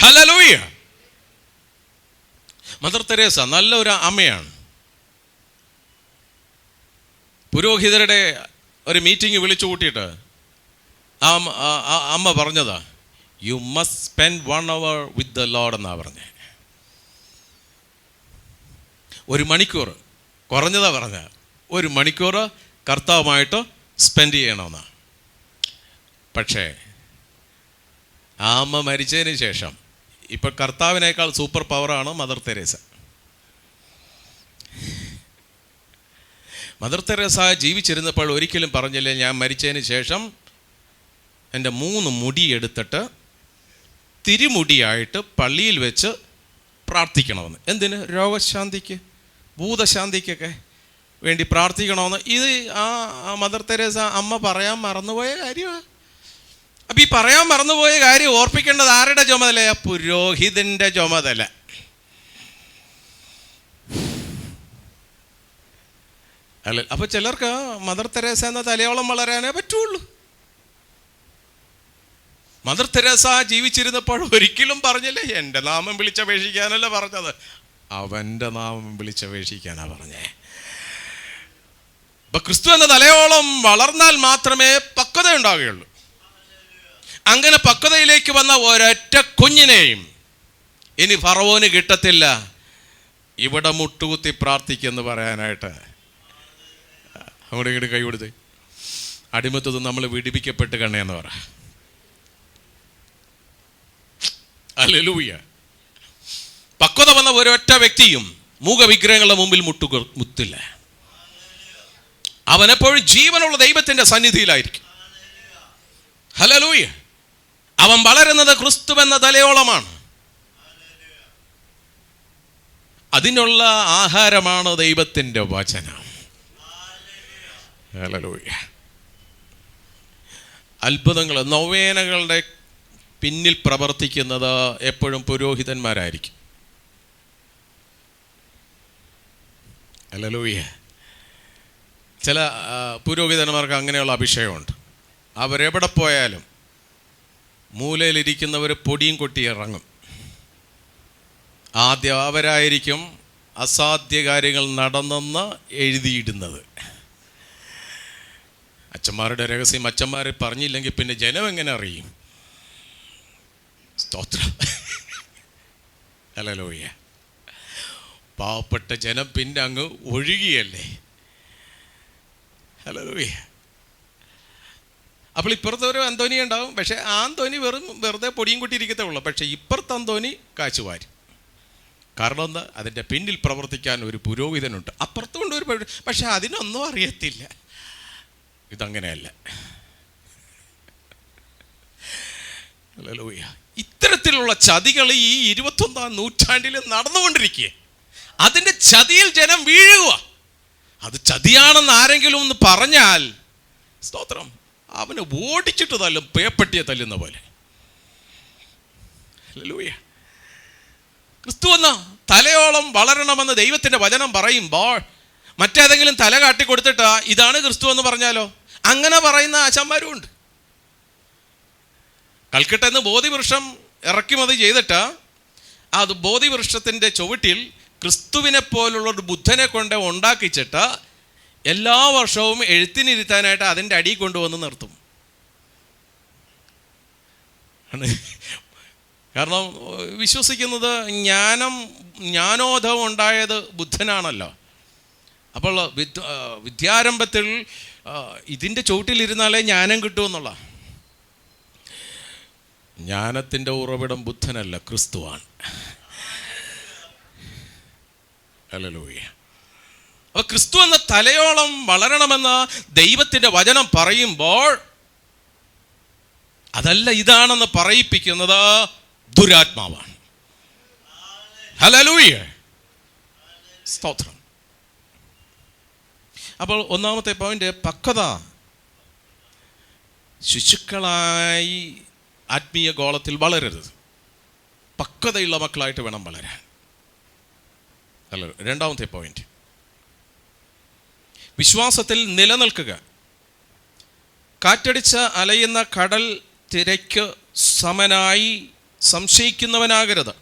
ഹല്ലേലൂയ. മദർ തെരേസ നല്ലൊരു അമ്മയാണ്. പുരോഹിതരുടെ ഒരു മീറ്റിംഗ് വിളിച്ചു കൂട്ടിയിട്ട് അമ്മ പറഞ്ഞതാ, you must spend 1 hour with the Lord എന്നാ പറഞ്ഞത്. 1 മണിക്കൂർ, കുറഞ്ഞതാ പറഞ്ഞ 1 മണിക്കൂർ കർത്താവുമായിട്ട് സ്പെൻഡ് ചെയ്യണമെന്നാ. പക്ഷേ ആ അമ്മ മരിച്ചതിന് ശേഷം ഇപ്പം കർത്താവിനേക്കാൾ സൂപ്പർ പവറാണ് മദർ തെരേസ. മദർ തെരേസ ജീവിച്ചിരുന്നപ്പോൾ ഒരിക്കലും പറഞ്ഞില്ല ഞാൻ മരിച്ചതിന് ശേഷം എൻ്റെ 3 മുടി എടുത്തിട്ട് തിരുമുടിയായിട്ട് പള്ളിയിൽ വെച്ച് പ്രാർത്ഥിക്കണമെന്ന്. എന്തിന്? രോഗശാന്തിക്ക്, ഭൂതശാന്തിക്കൊക്കെ വേണ്ടി പ്രാർത്ഥിക്കണമെന്ന്. ഇത് ആ മദർ തെരേസ അമ്മ പറയാൻ മറന്നുപോയ കാര്യമാണ്. അപ്പം ഈ പറയാൻ മറന്നുപോയ കാര്യം ഓർപ്പിക്കേണ്ടത് ആരുടെ ചുമതലയാ? പുരോഹിതൻ്റെ ചുമതല. അല്ല, അപ്പം ചിലർക്ക് മദർ തെരേസ എന്ന തലയോളം വളരാനേ പറ്റുള്ളൂ. മദർ തെരേസ ജീവിച്ചിരുന്നപ്പോൾ ഒരിക്കലും പറഞ്ഞില്ലേ എൻ്റെ നാമം വിളിച്ചപേക്ഷിക്കാനല്ല പറഞ്ഞത്, അവൻ്റെ നാമം വിളിച്ചപേക്ഷിക്കാനാ പറഞ്ഞേ. അപ്പൊ ക്രിസ്തു എന്ന തലയോളം വളർന്നാൽ മാത്രമേ പക്വത ഉണ്ടാവുകയുള്ളൂ. അങ്ങനെ പക്വതയിലേക്ക് വന്ന ഒരൊറ്റ കുഞ്ഞിനെയും ഇനി ഫറവോന് കിട്ടത്തില്ല ഇവിടെ മുട്ടുകുത്തി പ്രാർത്ഥിക്കെന്ന് പറയാനായിട്ട്. അവിടെ ഇങ്ങോട്ട് കൈ കൊടുത്ത് അടിമത്തത് നമ്മൾ വിടിപ്പിക്കപ്പെട്ട് കണ്ണേന്ന് പറ. ഹല്ലേലൂയ. പക്വത വന്ന ഒരൊറ്റ വ്യക്തിയും മൂകവിഗ്രഹങ്ങളുടെ മുമ്പിൽ മുത്തില്ല. അവനെപ്പോഴും ജീവനുള്ള ദൈവത്തിന്റെ സന്നിധിയിലായിരിക്കും. ഹല്ലേലൂയ. അവൻ വളരുന്നത് ക്രിസ്തുവെന്ന തലയോളമാണ്. അതിനുള്ള ആഹാരമാണ് ദൈവത്തിന്റെ വചനം. ഹല്ലേലൂയ. അത്ഭുതങ്ങൾ, നൊവേനകളുടെ പിന്നിൽ പ്രവർത്തിക്കുന്നത് എപ്പോഴും പുരോഹിതന്മാരായിരിക്കും. ഹല്ലേലൂയ. ചില പുരോഹിതന്മാർക്ക് അങ്ങനെയുള്ള അഭിഷേകമുണ്ട്. അവരെവിടെ പോയാലും മൂലയിലിരിക്കുന്നവർ പൊടിയും കൊട്ടി ഇറങ്ങും. ആദ്യം അവരായിരിക്കും അസാധ്യ കാര്യങ്ങൾ നടന്നെന്ന് എഴുതിയിടുന്നത്. അച്ഛന്മാരുടെ രഹസ്യം അച്ഛന്മാരെ പറഞ്ഞില്ലെങ്കിൽ പിന്നെ ജനം എങ്ങനെ അറിയും? സ്തോത്രം. ഹല്ലേലൂയ. പാവപ്പെട്ട ജനം പിന്നെ അങ്ങ് ഒഴുകിയല്ലേ. ഹല്ലേലൂയ. അപ്പോൾ ഇപ്പുറത്തെ ഒരു അന്തോണി ഉണ്ടാവും, പക്ഷേ ആ അന്തോണി വെറുതെ പൊടിയും കൂട്ടിയിരിക്കത്തേ ഉള്ളൂ. പക്ഷേ ഇപ്പുറത്തെ അന്തോണി കാശുവാരി. കാരണം എന്താ? അതിൻ്റെ പിന്നിൽ പ്രവർത്തിക്കാൻ ഒരു പുരോഹിതനുണ്ട്. അപ്പുറത്തുകൊണ്ട് ഒരു പക്ഷെ അതിനൊന്നും അറിയത്തില്ല. ഇതങ്ങനെയല്ല. ഹല്ലേലൂയ. ഇത്തരത്തിലുള്ള ചതികൾ ഈ 21-ാം നൂറ്റാണ്ടിൽ നടന്നുകൊണ്ടിരിക്കുക. അതിൻ്റെ ചതിയിൽ ജനം വീഴുക. അത് ചതിയാണെന്ന് ആരെങ്കിലും ഒന്ന് പറഞ്ഞാൽ, സ്തോത്രം, അവനെ ഓടിച്ചിട്ട് തല്ലും, പേപ്പട്ടിയെ തല്ലുന്ന പോലെ. ഹല്ലേലൂയ. ക്രിസ്തു എന്ന തലയോളം വളരണമെന്ന് ദൈവത്തിൻ്റെ വചനം പറയുമ്പോൾ മറ്റേതെങ്കിലും തല കാട്ടിക്കൊടുത്തിട്ട് ഇതാണ് ക്രിസ്തു എന്ന് പറഞ്ഞാലോ? അങ്ങനെ പറയുന്ന ആശാന്മാരും ഉണ്ട്. കൽക്കട്ടയിൽ നിന്ന് ബോധിവൃക്ഷം ഇറക്കുമതി ചെയ്തിട്ട് അത് ബോധിവൃക്ഷത്തിൻ്റെ ചുവട്ടിൽ ക്രിസ്തുവിനെ പോലുള്ള ഒരു ബുദ്ധനെ കൊണ്ട് ഉണ്ടാക്കിച്ചിട്ട് എല്ലാ വർഷവും എഴുത്തിനിരുത്താനായിട്ട് അതിൻ്റെ അടി കൊണ്ടുവന്ന് നിർത്തും. കാരണം വിശ്വസിക്കുന്നത് ജ്ഞാനോദയം ഉണ്ടായത് ബുദ്ധനാണല്ലോ. അപ്പോൾ വിദ്യാരംഭത്തിൽ ഇതിൻ്റെ ചുവട്ടിലിരുന്നാലേ ജ്ഞാനം കിട്ടുമെന്നുള്ള. ജ്ഞാനത്തിൻ്റെ ഉറവിടം ബുദ്ധനല്ല, ക്രിസ്തുവാണ്. ഹല്ലേലൂയ. അപ്പോൾ ക്രിസ്തു എന്ന തലയോളം വളരണമെന്ന് ദൈവത്തിൻ്റെ വചനം പറയുമ്പോൾ അതല്ല ഇതാണെന്ന് പറയിപ്പിക്കുന്നത് ദുരാത്മാവാണ്. ഹല്ലേലൂയ. സ്തോത്രം. അപ്പോൾ ഒന്നാമത്തെ പോയിന്റ്, പക്വത. ശിശുക്കളായി ആത്മീയ ഗോളത്തിൽ വളരരുത്. പക്വതയുള്ള മക്കളായിട്ട് വേണം വളരാൻ. അല്ല, രണ്ടാമത്തെ പോയിന്റ്, വിശ്വാസത്തിൽ നിലനിൽക്കുക. കാറ്റടിച്ച് അലയുന്ന കടൽ തിരയ്ക്ക് സമനായി സംശയിക്കുന്നവനാകരുത്.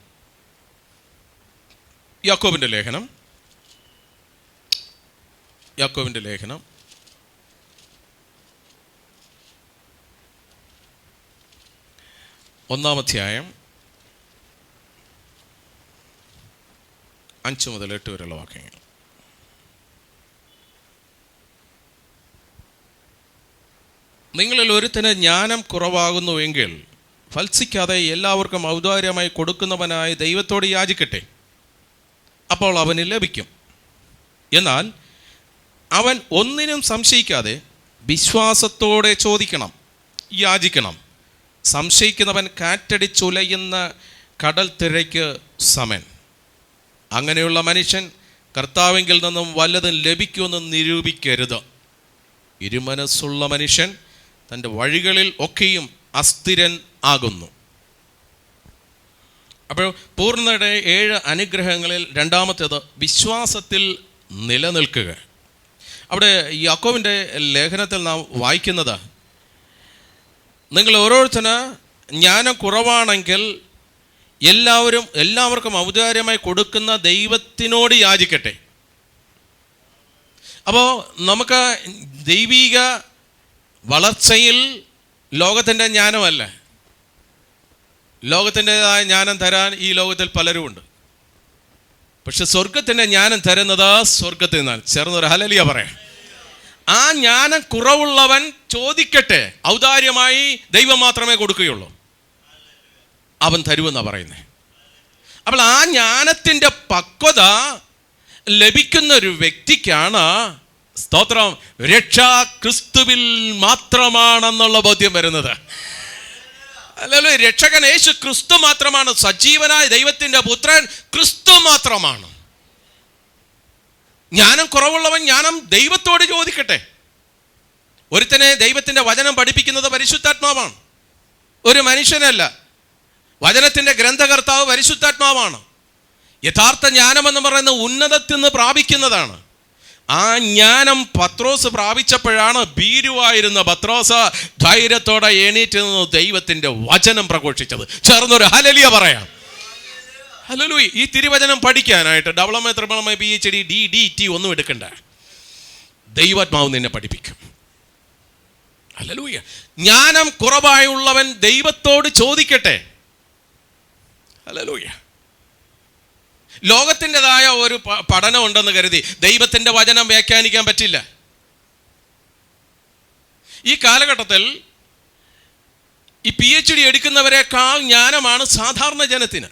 യാക്കോബിൻ്റെ ലേഖനം 1-ാം അധ്യായം 5 മുതൽ 8 വരെയുള്ള വാക്യങ്ങൾ. നിങ്ങളിൽ ഒരുത്തന് ജ്ഞാനം കുറവാകുന്നുവെങ്കിൽ ഫൽസിക്കാതെ എല്ലാവർക്കും ഔദാര്യമായി കൊടുക്കുന്നവനായ ദൈവത്തോട് യാചിക്കട്ടെ, അപ്പോൾ അവന് ലഭിക്കും. എന്നാൽ അവൻ ഒന്നിനും സംശയിക്കാതെ വിശ്വാസത്തോടെ ചോദിക്കണം, യാചിക്കണം. സംശയിക്കുന്നവൻ കാറ്റടിച്ചുലയുന്ന കടൽ തിരയ്ക്ക് സമൻ. അങ്ങനെയുള്ള മനുഷ്യൻ കർത്താവിങ്കിൽ നിന്നും വല്ലതും ലഭിക്കുമെന്ന് നിരൂപിക്കരുത്. ഇരുമനസ്സുള്ള മനുഷ്യൻ തൻ്റെ വഴികളിൽ ഒക്കെയും അസ്ഥിരൻ ആകുന്നു. അപ്പോൾ പൂർണ്ണയുടെ 7 അനുഗ്രഹങ്ങളിൽ രണ്ടാമത്തേത് വിശ്വാസത്തിൽ നിലനിൽക്കുക. അവിടെ യാക്കോബിൻ്റെ ലേഖനത്തിൽ നാം വായിക്കുന്നത്, നിങ്ങൾ ഓരോരുത്തന് ജ്ഞാനം കുറവാണെങ്കിൽ എല്ലാവർക്കും ഔദാര്യമായി കൊടുക്കുന്ന ദൈവത്തിനോട് യാചിക്കട്ടെ. അപ്പോൾ നമുക്ക് ദൈവിക വളർച്ചയിൽ ലോകത്തിൻ്റെ ജ്ഞാനമല്ല, ലോകത്തിൻ്റെതായ ജ്ഞാനം തരാൻ ഈ ലോകത്തിൽ പലരുമുണ്ട്. പക്ഷെ സ്വർഗത്തിൻ്റെ ജ്ഞാനം തരുന്നത് സ്വർഗത്തിൽ നിന്നാണ്. ചേർന്നൊരു ഹല്ലേലൂയ പറയാം. ആ ജ്ഞാനം കുറവുള്ളവൻ ചോദിക്കട്ടെ, ഔദാര്യമായി ദൈവം മാത്രമേ കൊടുക്കുകയുള്ളൂ, അവൻ തരുമെന്നാണ് പറയുന്നത്. അപ്പോൾ ആ ജ്ഞാനത്തിൻ്റെ പക്വത ലഭിക്കുന്ന ഒരു വ്യക്തിക്കാണ്, സ്തോത്രം, രക്ഷ ക്രിസ്തുവിൽ മാത്രമാണെന്നുള്ള ബോധ്യം വരുന്നത്. അല്ലല്ലോ, രക്ഷകൻ യേശു ക്രിസ്തു മാത്രമാണ്. സജീവനായ ദൈവത്തിൻ്റെ പുത്രൻ ക്രിസ്തു മാത്രമാണ്. ജ്ഞാനം കുറവുള്ളവൻ ജ്ഞാനം ദൈവത്തോട് ചോദിക്കട്ടെ. ഒരുത്തനെ ദൈവത്തിൻ്റെ വചനം പഠിപ്പിക്കുന്നത് പരിശുദ്ധാത്മാവാണ്, ഒരു മനുഷ്യനല്ല. വചനത്തിൻ്റെ ഗ്രന്ഥകർത്താവ് പരിശുദ്ധാത്മാവാണ്. യഥാർത്ഥ ജ്ഞാനമെന്ന് പറയുന്നത് ഉന്നതത്തിൽ നിന്ന് പ്രാപിക്കുന്നതാണ്. ആ ജ്ഞാനം പത്രോസ് പ്രാപിച്ചപ്പോഴാണ് ഭീരുവായിരുന്ന പത്രോസ് ധൈര്യത്തോടെ എണീറ്റ് നിന്ന് ദൈവത്തിൻ്റെ വചനം പ്രഘോഷിച്ചത്. ചേർന്നൊരു ഹല്ലേലൂയ പറയാം. ഹല്ലേലൂയ. ഈ തിരുവചനം പഠിക്കാനായിട്ട് ഡബിളമേ PhD DDT ഒന്നും എടുക്കണ്ട. ദൈവാത്മാവ് നിന്നെ പഠിപ്പിക്കും. ഹല്ലേലൂയ. ജ്ഞാനം കുറവായുള്ളവൻ ദൈവത്തോട് ചോദിക്കട്ടെ. ഹല്ലേലൂയ. ലോകത്തിൻ്റെതായ ഒരു പഠനം ഉണ്ടെന്ന് കരുതി ദൈവത്തിൻ്റെ വചനം വ്യാഖ്യാനിക്കാൻ പറ്റില്ല. ഈ കാലഘട്ടത്തിൽ ഈ PhD എടുക്കുന്നവരെക്കാൾ ജ്ഞാനമാണ് സാധാരണ ജനത്തിന്.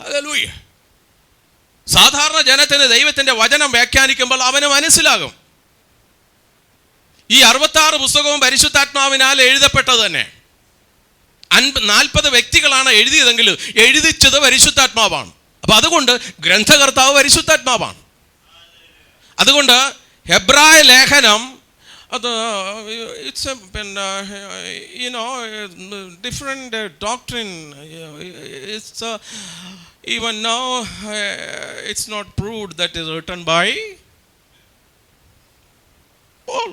ഹല്ലേലൂയ. സാധാരണ ജനത്തിന് ദൈവത്തിൻ്റെ വചനം വ്യാഖ്യാനിക്കുമ്പോൾ അവന് മനസ്സിലാകും. ഈ 66 പുസ്തകവും പരിശുദ്ധാത്മാവിനാൽ എഴുതപ്പെട്ടത് തന്നെ. 40 വ്യക്തികളാണ് എഴുതിയതെങ്കിൽ എഴുതിച്ചത് പരിശുദ്ധാത്മാവാണ്. അപ്പൊ അതുകൊണ്ട് ഗ്രന്ഥകർത്താവ് പരിശുദ്ധാത്മാവാണ്. അതുകൊണ്ട് ഹെബ്രായ ലേഖനം അത് ഇറ്റ്സ് പിന്നെ different doctrine. It's even now it's not proved that is written by Paul.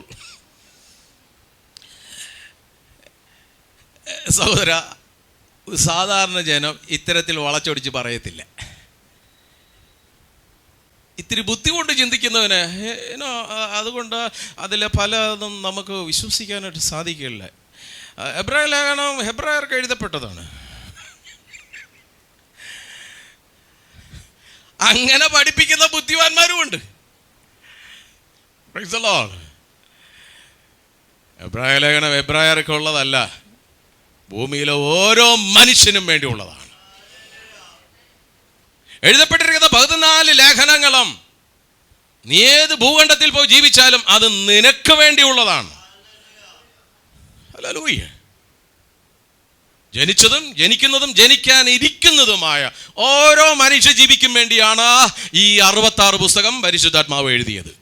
സഹോദര, സാധാരണ ജനം ഇത്തരത്തിൽ വളച്ചൊടിച്ച് പറയത്തില്ല. ഇത്തിരി ബുദ്ധി കൊണ്ട് ചിന്തിക്കുന്നവന് അതുകൊണ്ട് അതിൽ പലതും നമുക്ക് വിശ്വസിക്കാനായിട്ട് സാധിക്കില്ല. എബ്രായ ലേഖനം ഹെബ്രായർക്ക് എഴുതപ്പെട്ടതാണ്. അങ്ങനെ പഠിപ്പിക്കുന്ന ബുദ്ധിമാന്മാരും ഉണ്ട്. Praise the Lord. എബ്രായ ലേഖനം എബ്രായർക്ക് ഉള്ളതല്ല, ഭൂമിയിലെ ഓരോ മനുഷ്യനും വേണ്ടി ഉള്ളതാണ്. എഴുതപ്പെട്ടിരിക്കുന്ന 14 ലേഖനങ്ങളും നീ ഏത് ഭൂഖണ്ഡത്തിൽ പോയി ജീവിച്ചാലും അത് നിനക്ക് വേണ്ടിയുള്ളതാണ്. ഹല്ലേലൂയ. ജനിച്ചതും ജനിക്കുന്നതും ജനിക്കാൻ ഇരിക്കുന്നതുമായ ഓരോ മനുഷ്യ ജീവിക്കും വേണ്ടിയാണ് ഈ 66 പുസ്തകം പരിശുദ്ധാത്മാവ് എഴുതിയത്.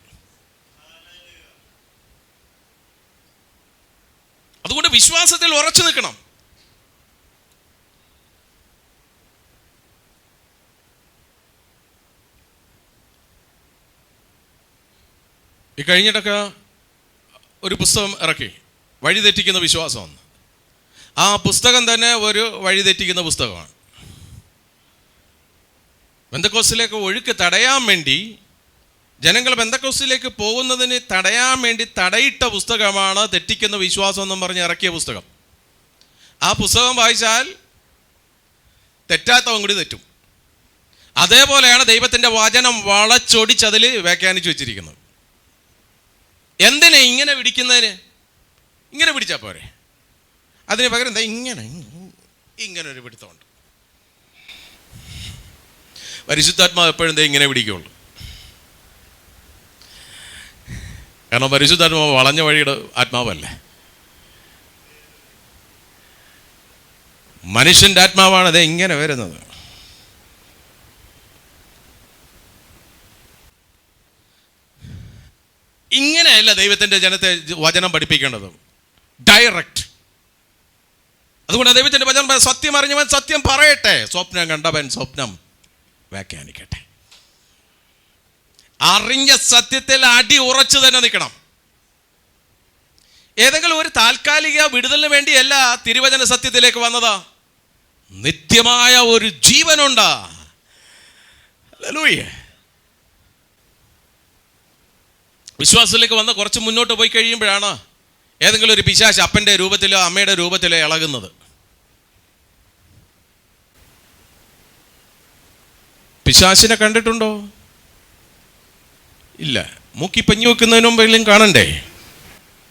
അതുകൊണ്ട് വിശ്വാസത്തിൽ ഉറച്ചു നിൽക്കണം. ഈ കഴിഞ്ഞിട്ടൊക്കെ ഒരു പുസ്തകം ഇറക്കി, വഴിതെറ്റിക്കുന്ന വിശ്വാസം. ആ പുസ്തകം തന്നെ ഒരു വഴിതെറ്റിക്കുന്ന പുസ്തകമാണ്. പെന്തക്കോസ്തിലേക്ക് ഒഴുക്ക് തടയാൻ വേണ്ടി, ജനങ്ങൾ പെന്തക്കോസ്തിലേക്ക് പോകുന്നതിന് തടയാൻ വേണ്ടി തടയിട്ട പുസ്തകമാണ് തെറ്റിക്കുന്ന വിശ്വാസം എന്നും പറഞ്ഞ് ഇറക്കിയ പുസ്തകം. ആ പുസ്തകം വായിച്ചാൽ തെറ്റാത്തവൻ കൂടി തെറ്റും. അതേപോലെയാണ് ദൈവത്തിൻ്റെ വചനം വളച്ചൊടിച്ചതിൽ വ്യാഖ്യാനിച്ചു വെച്ചിരിക്കുന്നത്. എന്തിനാ ഇങ്ങനെ പിടിക്കുന്നതിന്? ഇങ്ങനെ പിടിച്ചാൽ പോരെ. അതിന് പകരം എന്താ ഇങ്ങനെ ഒരു പിടുത്തമുണ്ട്. പരിശുദ്ധാത്മാവ് എപ്പോഴും എന്താ ഇങ്ങനെ പിടിക്കുള്ളൂ. കാരണം പരിശുദ്ധാത്മാവ് വളഞ്ഞ വഴിയുടെ ആത്മാവല്ലേ. മനുഷ്യൻ്റെ ആത്മാവാണ് അതേ ഇങ്ങനെ വരുന്നത്. ഇങ്ങനെയല്ല ദൈവത്തിൻ്റെ ജനത്തെ വചനം പഠിപ്പിക്കേണ്ടത്, ഡയറക്റ്റ്. അതുകൊണ്ട് ദൈവത്തിൻ്റെ വചനം സത്യം അറിഞ്ഞവൻ സത്യം പറയട്ടെ, സ്വപ്നം കണ്ടവൻ സ്വപ്നം വ്യാഖ്യാനിക്കട്ടെ. അറിഞ്ഞ സത്യത്തിൽ അടി ഉറച്ചു തന്നെ നിൽക്കണം. ഏതെങ്കിലും ഒരു താൽക്കാലിക വിടുതലിന് വേണ്ടിയല്ല തിരുവചന സത്യത്തിലേക്ക് വന്നതാ. നിത്യമായ ഒരു ജീവനുണ്ട്. ഹല്ലേലൂയ. വിശ്വാസത്തിലേക്ക് വന്ന് കുറച്ച് മുന്നോട്ട് പോയി കഴിയുമ്പോഴാണ് ഏതെങ്കിലും ഒരു പിശാച് അപ്പൻ്റെ രൂപത്തിലോ അമ്മയുടെ രൂപത്തിലോ ഇളകുന്നത്. പിശാചിനെ കണ്ടിട്ടുണ്ടോ? ഇല്ല. മൂക്കി പഞ്ഞു വെക്കുന്നതിന് മുമ്പെങ്കിലും കാണണ്ടേ?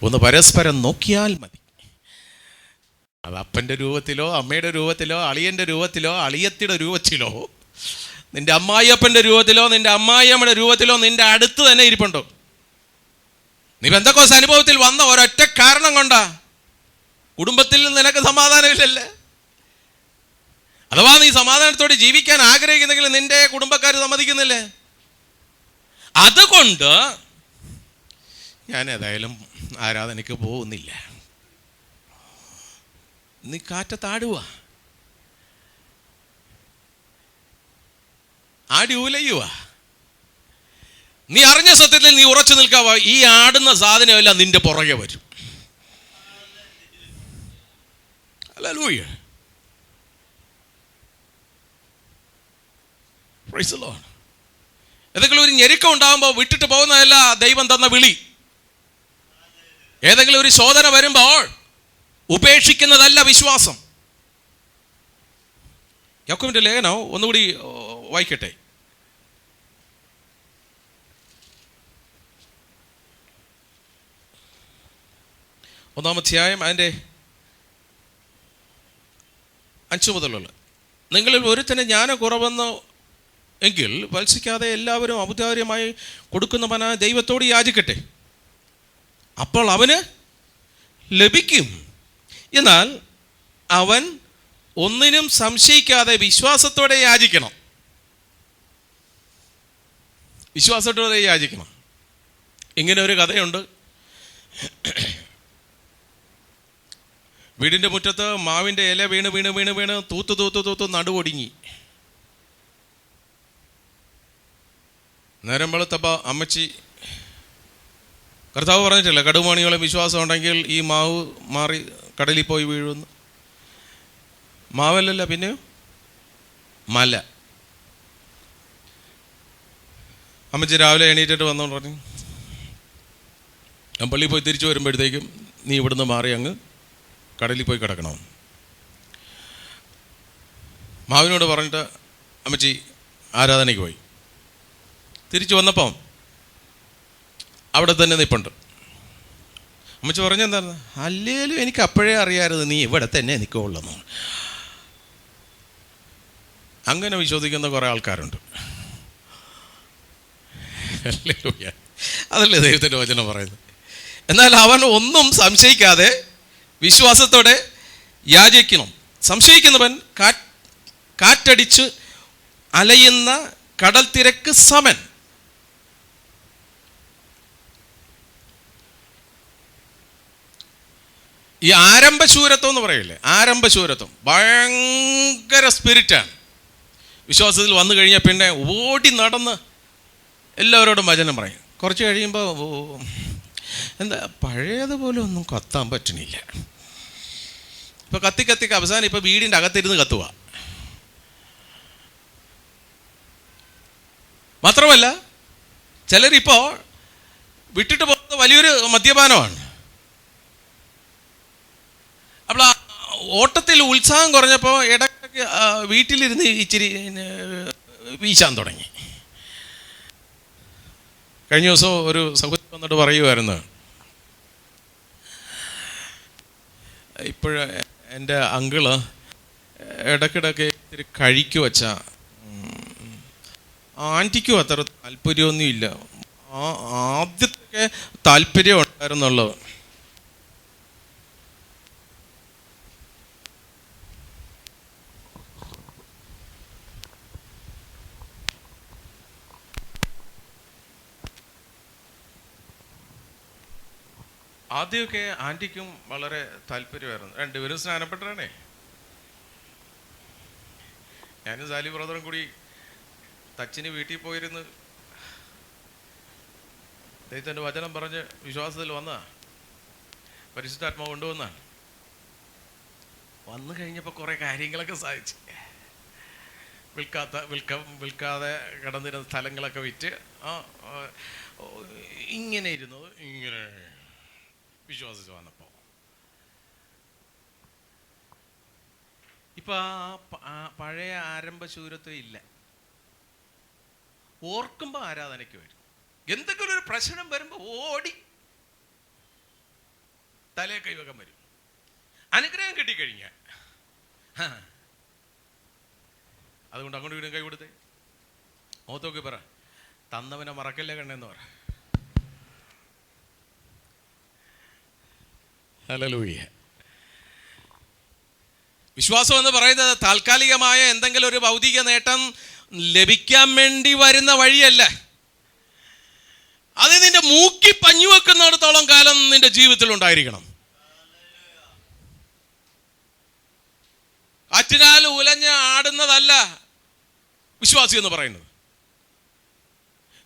ഒന്ന് പരസ്പരം നോക്കിയാൽ മതി. അത് അപ്പൻ്റെ രൂപത്തിലോ അമ്മയുടെ രൂപത്തിലോ അളിയൻ്റെ രൂപത്തിലോ അളിയത്തിയുടെ രൂപത്തിലോ നിന്റെ അമ്മായിയപ്പൻ്റെ രൂപത്തിലോ നിന്റെ അമ്മായിയമ്മയുടെ രൂപത്തിലോ നിന്റെ അടുത്ത് തന്നെ ഇരിപ്പുണ്ടോ? നീ പെന്തക്കോസ്ത് അനുഭവത്തിൽ വന്ന ഒരൊറ്റ കാരണം കൊണ്ടാ കുടുംബത്തിൽ നിനക്ക് സമാധാനമില്ലല്ലേ? അഥവാ നീ സമാധാനത്തോടെ ജീവിക്കാൻ ആഗ്രഹിക്കുന്നെങ്കിൽ നിന്റെ കുടുംബക്കാർ സമ്മതിക്കുന്നില്ലേ? അതുകൊണ്ട് ഞാൻ ഏതായാലും ആരാധനയ്ക്ക് പോകുന്നില്ല. നീ കാറ്റത്താടുക, ആടി ഉലയുക. നീ അറിഞ്ഞ സത്യത്തിൽ നീ ഉറച്ചു നിൽക്കാവ. ഈ ആടുന്ന സാധനമെല്ലാം നിന്റെ പുറകെ വരും. ഹല്ലേലൂയ. Praise the Lord. ഏതെങ്കിലും ഒരു ഞെരുക്കം ഉണ്ടാകുമ്പോൾ വിട്ടിട്ട് പോകുന്നതല്ല ദൈവം തന്ന വിളി. ഏതെങ്കിലും ഒരു ശോധന വരുമ്പോൾ ഉപേക്ഷിക്കുന്നതല്ല വിശ്വാസം. യാക്കോബിന്റെ ലേഖനം ഒന്നുകൂടി വായിക്കട്ടെ. 1-ാം അധ്യായം അതിൻ്റെ 5 മുതലുള്ള, നിങ്ങളിൽ ഒരുത്തന് ജ്ഞാനക്കുറവെന്ന് എങ്കിൽ വത്സിക്കാതെ എല്ലാവരും ഔദാര്യമായി കൊടുക്കുന്നവനാ ദൈവത്തോട് യാചിക്കട്ടെ, അപ്പോൾ അവന് ലഭിക്കും. എന്നാൽ അവൻ ഒന്നിനും സംശയിക്കാതെ വിശ്വാസത്തോടെ യാചിക്കണം. വിശ്വാസത്തോടെ യാചിക്കണം. ഇങ്ങനെ ഒരു കഥയുണ്ട്. വീടിൻ്റെ മുറ്റത്ത് മാവിൻ്റെ ഇല വീണ് വീണ് വീണ് വീണ് തൂത്ത് തൂത്ത് തൂത്ത് നടുവൊടിങ്ങി. നേരം വെളുത്തപ്പോൾ അമ്മച്ചി, കർത്താവ് പറഞ്ഞിട്ടില്ല കടുമണികളെ വിശ്വാസം ഉണ്ടെങ്കിൽ ഈ മാവ് മാറി കടലിൽ പോയി വീഴുമെന്ന്. മാവല്ലല്ല, പിന്നെയോ മല. അമ്മച്ചി രാവിലെ എണീറ്റിട്ട് വന്നോണ്ട് പറഞ്ഞു, ഞാൻ പള്ളിയിൽ പോയി തിരിച്ചു വരുമ്പോഴത്തേക്കും നീ ഇവിടുന്ന് മാറി അങ്ങ് കടലിൽ പോയി കിടക്കണം. മാവിനോട് പറഞ്ഞിട്ട് അമ്മച്ചി ആരാധനയ്ക്ക് പോയി. തിരിച്ചു വന്നപ്പം അവിടെ തന്നെ നിൽപ്പുണ്ട്. അമ്മച്ചി പറഞ്ഞെന്താണ്, അല്ലേലും എനിക്ക് അപ്പോഴേ അറിയാമായിരുന്നു നീ ഇവിടെ തന്നെ നിൽക്കുള്ളൂ. അങ്ങനെ വിശ്വസിക്കുന്ന കുറേ ആൾക്കാരുണ്ട്. അതല്ലേ ദൈവത്തിൻ്റെ വചനം പറയുന്നത്. എന്നാൽ അവൻ ഒന്നും സംശയിക്കാതെ വിശ്വാസത്തോടെ യാചിക്കണം. സംശയിക്കുന്നവൻ കാറ്റടിച്ച് അലയുന്ന കടൽ തിരക്ക് സമൻ. ഈ ആരംഭശൂരത്വം എന്ന് പറയില്ലേ, ആരംഭശൂരത്വം ഭയങ്കര സ്പിരിറ്റാണ്. വിശ്വാസത്തിൽ വന്നു കഴിഞ്ഞാൽ പിന്നെ ഓടി നടന്ന് എല്ലാവരോടും വചനം പറയും. കുറച്ച് കഴിയുമ്പോൾ എന്താ പഴയതുപോലെ ഒന്നും കത്താൻ പറ്റണില്ല. ഇപ്പോൾ കത്തിക്ക് അവസാനം ഇപ്പോൾ വീടിൻ്റെ അകത്തിരുന്ന് കത്തുക. മാത്രമല്ല ചിലരിപ്പോൾ വിട്ടിട്ട് പോകുന്നത് വലിയൊരു മദ്യപാനമാണ്. അപ്പോൾ ആ ഓട്ടത്തിൽ ഉത്സാഹം കുറഞ്ഞപ്പോൾ ഇടയ്ക്ക് വീട്ടിലിരുന്ന് ഇച്ചിരി വീശാൻ തുടങ്ങി. കഴിഞ്ഞ ദിവസം ഒരു സഹോദരി വന്നിട്ട് പറയുമായിരുന്നു, ഇപ്പോഴ എൻ്റെ അങ്കിള് ഇടയ്ക്കിടയ്ക്ക് ഇത്തിരി കഴിക്കു വച്ചാൽ ആൻറ്റിക്കും അത്ര താല്പര്യമൊന്നുമില്ല. ആദ്യത്തൊക്കെ താല്പര്യം ഉണ്ടായിരുന്നുള്ളത്. ആദ്യമൊക്കെ ആൻറ്റിക്കും വളരെ താല്പര്യമായിരുന്നു. രണ്ടുപേരും സ്നാനപ്പെട്ടേ. ഞാനും സാലി ബ്രദറും കൂടി തച്ചിന് വീട്ടിൽ പോയിരുന്ന് ദൈവത്തിൻ്റെ വചനം പറഞ്ഞ് വിശ്വാസത്തിൽ വന്നതാ. പരിശുദ്ധാത്മാവ് കൊണ്ടുവന്നാണ്. വന്നു കഴിഞ്ഞപ്പോൾ കുറേ കാര്യങ്ങളൊക്കെ സാധിച്ചു. വിൽക്കാതെ കിടന്നിരുന്ന സ്ഥലങ്ങളൊക്കെ വിറ്റ് ഇങ്ങനെ ഇരുന്നത് ഇങ്ങനെ വിശ്വാസിച്ച് വന്നപ്പോൾ ഇപ്പം ആ പഴയ ആരംഭശൂരത്വം ഇല്ല. ഓർക്കുമ്പോൾ ആരാധനയ്ക്ക് വരും. എന്തെങ്കിലും ഒരു പ്രശ്നം വരുമ്പോൾ ഓടി തലേ കൈവകം വരും. അനുഗ്രഹം കിട്ടിക്കഴിഞ്ഞാൽ അതുകൊണ്ട് അങ്ങോട്ട് വീണ്ടും കൈ കൊടുത്തേ. ഓത്തൊക്കെ പറ, തന്നവനെ മറക്കല്ലേ കണ്ണെന്ന് പറ. ഹല്ലേലൂയ. വിശ്വാസം എന്ന് പറയുന്നത് താൽക്കാലികമായ എന്തെങ്കിലും ഒരു ഭൗതിക നേട്ടം ലഭിക്കാൻ വേണ്ടി വരുന്ന വഴിയല്ല. അത് നിന്റെ മൂക്കി പഞ്ഞു വെക്കുന്നിടത്തോളം കാലം നിന്റെ ജീവിതത്തിൽ ഉണ്ടായിരിക്കണം. കാറ്റിനാൽ ഉലഞ്ഞ് ആടുന്നതല്ല വിശ്വാസി എന്ന് പറയുന്നത്.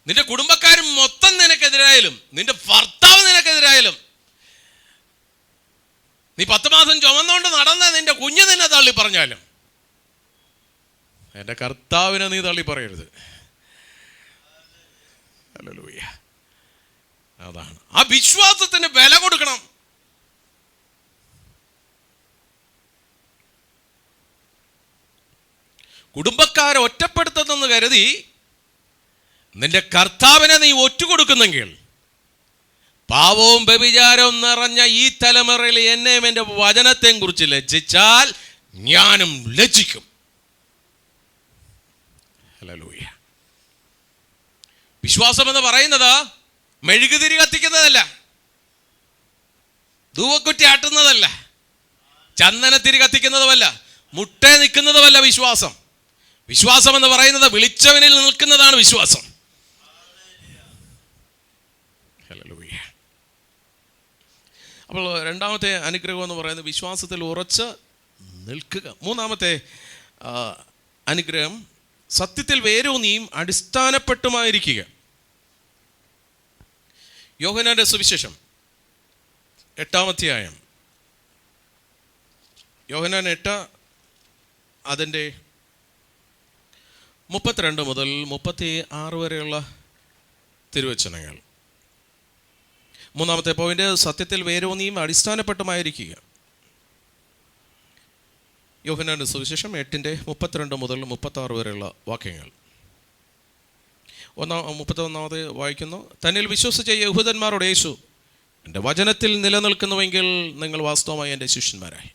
നിന്റെ കുടുംബക്കാരും മൊത്തം നിനക്കെതിരായാലും, നിന്റെ ഭർത്താവ് നിനക്കെതിരായാലും, നീ 10 മാസം ചുമന്നുകൊണ്ട് നടന്ന നിന്റെ കുഞ്ഞ് നിന്നെ തള്ളി പറഞ്ഞാലും, എൻ്റെ കർത്താവിനെ നീ തള്ളി പറയരുത്. ഹല്ലേലൂയ. അതാണ് ആ വിശ്വാസത്തിന് വില കൊടുക്കണം. കുടുംബക്കാരെ ഒറ്റപ്പെടുത്തുന്നെന്ന് കരുതി നിന്റെ കർത്താവിനെ നീ ഒറ്റുകൊടുക്കുന്നെങ്കിൽ പാവവും വ്യഭിചാരവും നിറഞ്ഞ ഈ തലമുറയിൽ എന്നെയും എൻ്റെ വചനത്തെയും കുറിച്ച് ലജ്ജിച്ചാൽ ഞാനും ലജ്ജിക്കും. ഹല്ലേലൂയ. വിശ്വാസം എന്ന് പറയുന്നത് മെഴുകുതിരി കത്തിക്കുന്നതല്ല, ധൂവക്കുറ്റി ആട്ടുന്നതല്ല, ചന്ദനത്തിരി കത്തിക്കുന്നതുമല്ല, മുട്ടേ നിൽക്കുന്നതുമല്ല വിശ്വാസം. വിശ്വാസം എന്ന് പറയുന്നത് വിളിച്ചവനിൽ നിൽക്കുന്നതാണ് വിശ്വാസം. ഹല്ലേലൂയ. അപ്പോൾ രണ്ടാമത്തെ അനുഗ്രഹം എന്ന് പറയുന്നത് വിശ്വാസത്തിൽ ഉറച്ച് നിൽക്കുക. മൂന്നാമത്തെ അനുഗ്രഹം സത്യത്തിൽ വേരൂന്നിയും അടിസ്ഥാനപ്പെട്ടുമായിരിക്കുക. യോഹന്നാന്റെ സുവിശേഷം 8-ാം അധ്യായം, യോഹന്നാൻ 8 അതിൻ്റെ 32 മുതൽ 36 വരെയുള്ള തിരുവചനങ്ങൾ. മൂന്നാമത്തെ പോയിന്റ് സത്യത്തിൽ വേരൂന്നിയും അടിസ്ഥാനപ്പെട്ടുമായിരിക്കുക. യോഹന്നാന്റെ സുവിശേഷം 8:32 മുതൽ 36 വരെയുള്ള വാക്യങ്ങൾ. 31 വായിക്കുന്നു. തന്നിൽ വിശ്വസിച്ച യഹൂദന്മാരോട് യേശു, എൻ്റെ വചനത്തിൽ നിലനിൽക്കുന്നുവെങ്കിൽ നിങ്ങൾ വാസ്തവമായി എൻ്റെ ശിഷ്യന്മാരായി.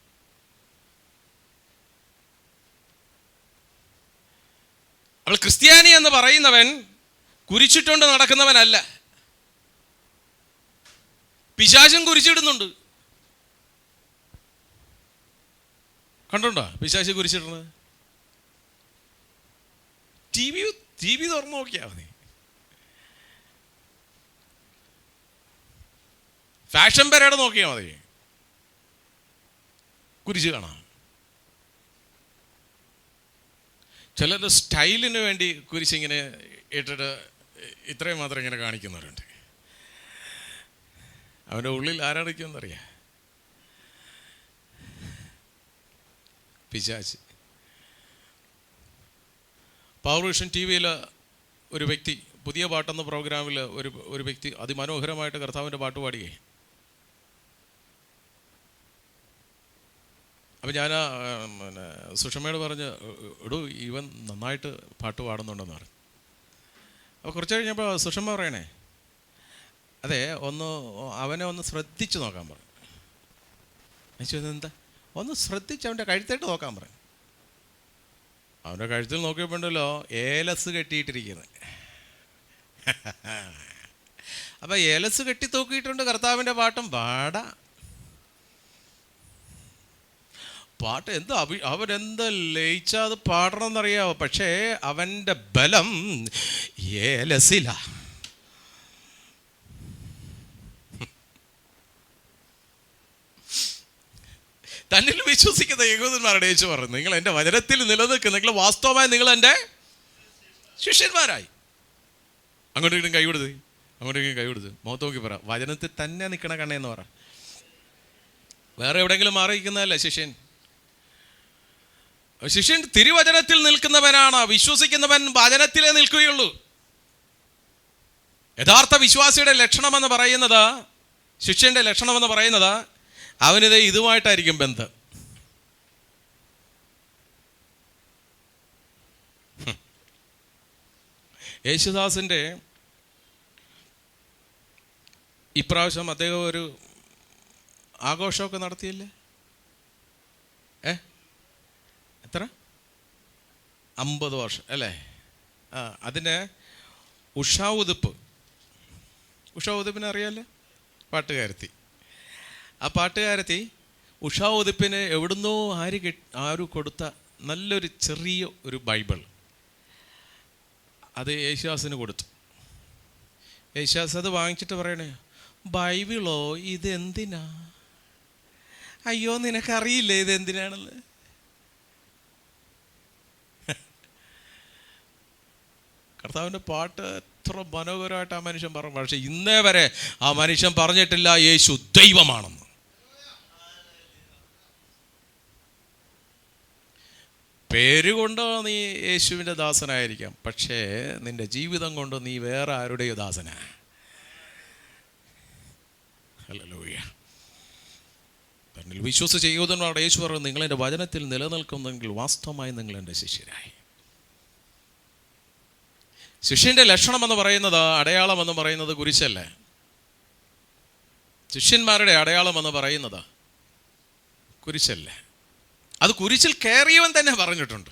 അവൾ ക്രിസ്ത്യാനി എന്ന് പറയുന്നവൻ കുരിച്ചിട്ടുകൊണ്ട് നടക്കുന്നവനല്ല. പിശാചും കുരിച്ചിടുന്നുണ്ട്. കണ്ടുണ്ടോ പിശാച് കുരിച്ചിടുന്നത്? ടി വി തുറന്നു നോക്കിയാ മതി. ഫാഷൻ പരേഡ് നോക്കിയാൽ മതി, കുരിശ് കാണാം. ചിലത് സ്റ്റൈലിന് വേണ്ടി കുരിശിങ്ങനെ ഇട്ടിട്ട് ഇത്രയും മാത്രം ഇങ്ങനെ കാണിക്കുന്നവരുണ്ട്. അവൻ്റെ ഉള്ളിൽ ആരാധിക്കുമെന്നറിയാം, പിശാച്. പവർ വിഷൻ TV-യിൽ ഒരു വ്യക്തി, പുതിയ പാട്ടെന്ന പ്രോഗ്രാമിൽ ഒരു വ്യക്തി അതിമനോഹരമായിട്ട് കർത്താവിൻ്റെ പാട്ട് പാടിയേ. അപ്പം ഞാൻ സുഷമയോട് പറഞ്ഞ്, എടോ ഇവൻ നന്നായിട്ട് പാട്ട് പാടുന്നുണ്ടെന്ന് പറഞ്ഞു. അപ്പോൾ കുറച്ച് കഴിഞ്ഞപ്പോൾ സുഷമ പറയണേ, അതെ അവനെ ഒന്ന് ശ്രദ്ധിച്ച് നോക്കാൻ പറഞ്ഞു. എന്താ? ഒന്ന് ശ്രദ്ധിച്ച് അവൻ്റെ കഴുത്തായിട്ട് നോക്കാൻ പറഞ്ഞു. അവൻ്റെ കഴുത്തിൽ നോക്കിയപ്പോണ്ടല്ലോ ഏലസ് കെട്ടിയിട്ടിരിക്കുന്നത്. അപ്പം ഏലസ് കെട്ടി തൂക്കിയിട്ടുണ്ട്. കർത്താവിൻ്റെ പാട്ടും പാട്ട് എന്താ അവനെന്താ ലയിച്ചാൽ അത് പാടണമെന്നറിയാവോ? പക്ഷേ അവൻ്റെ ബലം ഏലസില. തന്നിൽ വിശ്വസിക്കുന്ന യഹൂദന്മാരുടെ യേശു പറഞ്ഞു, നിങ്ങൾ എൻ്റെ വചനത്തിൽ നിലനിൽക്കുന്ന, നിങ്ങൾ വാസ്തവമായി നിങ്ങൾ എൻ്റെ ശിഷ്യന്മാരായി. അങ്ങോട്ടേക്കും കൈവിടുത്, അങ്ങോട്ടേക്കും കൈവിടുത്. മുഖത്ത് നോക്കി പറ, വചനത്തിൽ തന്നെ നിൽക്കണ കണ്ണേന്ന് പറ. വേറെ എവിടെയെങ്കിലും മാറിയിരിക്കുന്നതല്ല ശിഷ്യൻ. ശിഷ്യൻ തിരുവചനത്തിൽ നിൽക്കുന്നവനാണ്. വിശ്വസിക്കുന്നവൻ വചനത്തിലേ നിൽക്കുകയുള്ളൂ. യഥാർത്ഥ വിശ്വാസിയുടെ ലക്ഷണമെന്ന് പറയുന്നത്, ശിഷ്യൻ്റെ ലക്ഷണമെന്ന് പറയുന്നത്, അവനിത് ഇതുമായിട്ടായിരിക്കും ബന്ധം. യേശുദാസിൻ്റെ ഇപ്രാവശ്യം അദ്ദേഹം ഒരു ആഘോഷമൊക്കെ നടത്തിയില്ലേ? എത്ര? 50 വർഷം അല്ലേ? അതിന് ഉഷാ ഉദിപ്പിനെ അറിയാമല്ലേ? പാട്ടുകാരത്തി. ആ പാട്ടുകാരത്തി ഉഷാ ഉദിപ്പിന് എവിടുന്നോ ആര് കൊടുത്ത നല്ലൊരു ചെറിയ ഒരു ബൈബിൾ, അത് യേശുദാസിന് കൊടുത്തു. യേശുദാസ് അത് വാങ്ങിച്ചിട്ട് പറയണേ, ബൈബിളോ ഇതെന്തിനാ? അയ്യോ നിനക്കറിയില്ലേ ഇതെന്തിനാണെന്ന്? കർത്താവിൻ്റെ പാട്ട് എത്ര മനോഹരമായിട്ട് ആ മനുഷ്യൻ പറഞ്ഞു. പക്ഷെ ഇന്നേ വരെ ആ മനുഷ്യൻ പറഞ്ഞിട്ടില്ല യേശു ദൈവമാണെന്ന്. പേരുകൊണ്ട് നീ യേശുവിൻ്റെ ദാസനായിരിക്കാം, പക്ഷേ നിന്റെ ജീവിതം കൊണ്ട് നീ വേറെ ആരുടെയോ ദാസനാ. ഹല്ലേലൂയ. തന്നിൽ വിശ്വസിച്ച യഹൂദന്മാരോട് യേശു പറഞ്ഞു, നിങ്ങൾ എൻ്റെ വചനത്തിൽ നിലനിൽക്കുന്നെങ്കിൽ വാസ്തവമായി നിങ്ങൾ എൻ്റെ ശിഷ്യരായി. ശിഷ്യൻ്റെ ലക്ഷണം എന്ന് പറയുന്നത്, അടയാളം എന്ന് പറയുന്നത് കുരിശല്ലേ. ശിഷ്യന്മാരുടെ അടയാളം എന്ന് പറയുന്നത് കുരിശല്ലേ. അത് കുരിശിൽ കയറിയവൻ തന്നെ പറഞ്ഞിട്ടുണ്ട്.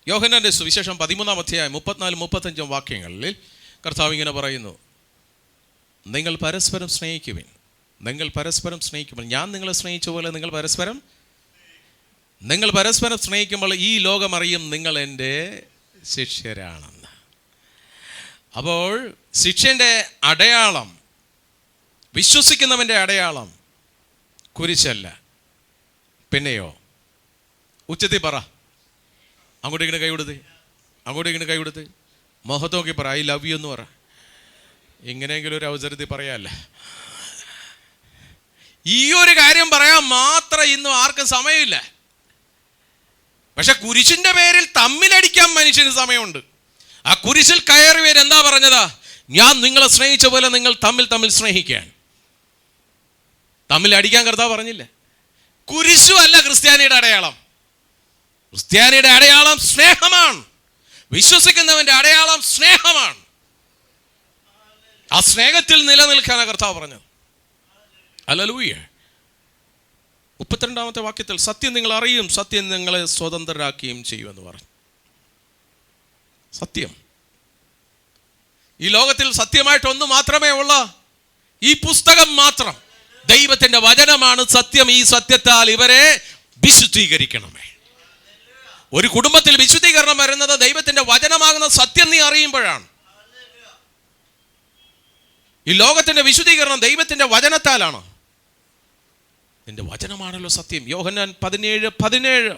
യോഹന്നാന്റെ സുവിശേഷം 13-ാം അധ്യായം 34-35 വാക്യങ്ങളിൽ കർത്താവ് ഇങ്ങനെ പറയുന്നു, നിങ്ങൾ പരസ്പരം സ്നേഹിക്കുവിൻ, നിങ്ങൾ പരസ്പരം സ്നേഹിക്കുമ്പോൾ ഞാൻ നിങ്ങളെ സ്നേഹിച്ച പോലെ നിങ്ങൾ പരസ്പരം സ്നേഹിക്കുമ്പോൾ ഈ ലോകം അറിയും നിങ്ങൾ എൻ്റെ ശിഷ്യരാണെന്ന്. അപ്പോൾ ശിഷ്യൻ്റെ അടയാളം, വിശ്വസിക്കുന്നവൻ്റെ അടയാളം കുരിശല്ല. പിന്നെയോ, ഉച്ചത്തിൽ പറ, അങ്ങോട്ട് ഇങ്ങനെ കൈ കൊടുത്ത് മുഖത്ത് നോക്കി പറ, ഐ ലവ് യു എന്ന് പറ. ഇങ്ങനെയെങ്കിലും ഒരു അവസരത്തിൽ പറയാല്ല. ഈ ഒരു കാര്യം പറയാൻ മാത്രം ഇന്നും ആർക്കും സമയമില്ല. പക്ഷെ കുരിശിന്റെ പേരിൽ തമ്മിലടിക്കാൻ മനുഷ്യന് സമയമുണ്ട്. ആ കുരിശിൽ കയറി വരെ എന്താ പറഞ്ഞതാ? ഞാൻ നിങ്ങളെ സ്നേഹിച്ച പോലെ നിങ്ങൾ തമ്മിൽ സ്നേഹിക്കാൻ. തമ്മിൽ അടിക്കാൻ കർത്താവ് പറഞ്ഞില്ല. കുരിശു അല്ല ക്രിസ്ത്യാനിയുടെ അടയാളം. ക്രിസ്ത്യാനിയുടെ അടയാളം സ്നേഹമാണ്. വിശ്വസിക്കുന്നവന്റെ അടയാളം സ്നേഹമാണ്. ആ സ്നേഹത്തിൽ നിലനിൽക്കാനാണ് കർത്താവ് പറഞ്ഞത്. ഹല്ലേലൂയ. 32-ാമത്തെ വാക്യത്തിൽ സത്യം നിങ്ങൾ അറിയും, സത്യം നിങ്ങളെ സ്വതന്ത്രരാക്കുകയും ചെയ്യുമെന്ന് പറഞ്ഞു. സത്യം, ഈ ലോകത്തിൽ സത്യമായിട്ടൊന്നു മാത്രമേ ഉള്ള ഈ പുസ്തകം മാത്രം. ദൈവത്തിന്റെ വചനമാണ് സത്യം. ഈ സത്യത്താൽ ഇവരെ വിശുദ്ധീകരിക്കണമേ. ഒരു കുടുംബത്തിൽ വിശുദ്ധീകരണം വരുന്നത് ദൈവത്തിന്റെ വചനമാകുന്ന സത്യം നീ അറിയുമ്പോഴാണ്. ഈ ലോകത്തിന്റെ വിശുദ്ധീകരണം ദൈവത്തിന്റെ വചനത്താലാണ്. നിന്റെ വചനമാണല്ലോ സത്യം. യോഹന്നാൻ 17:17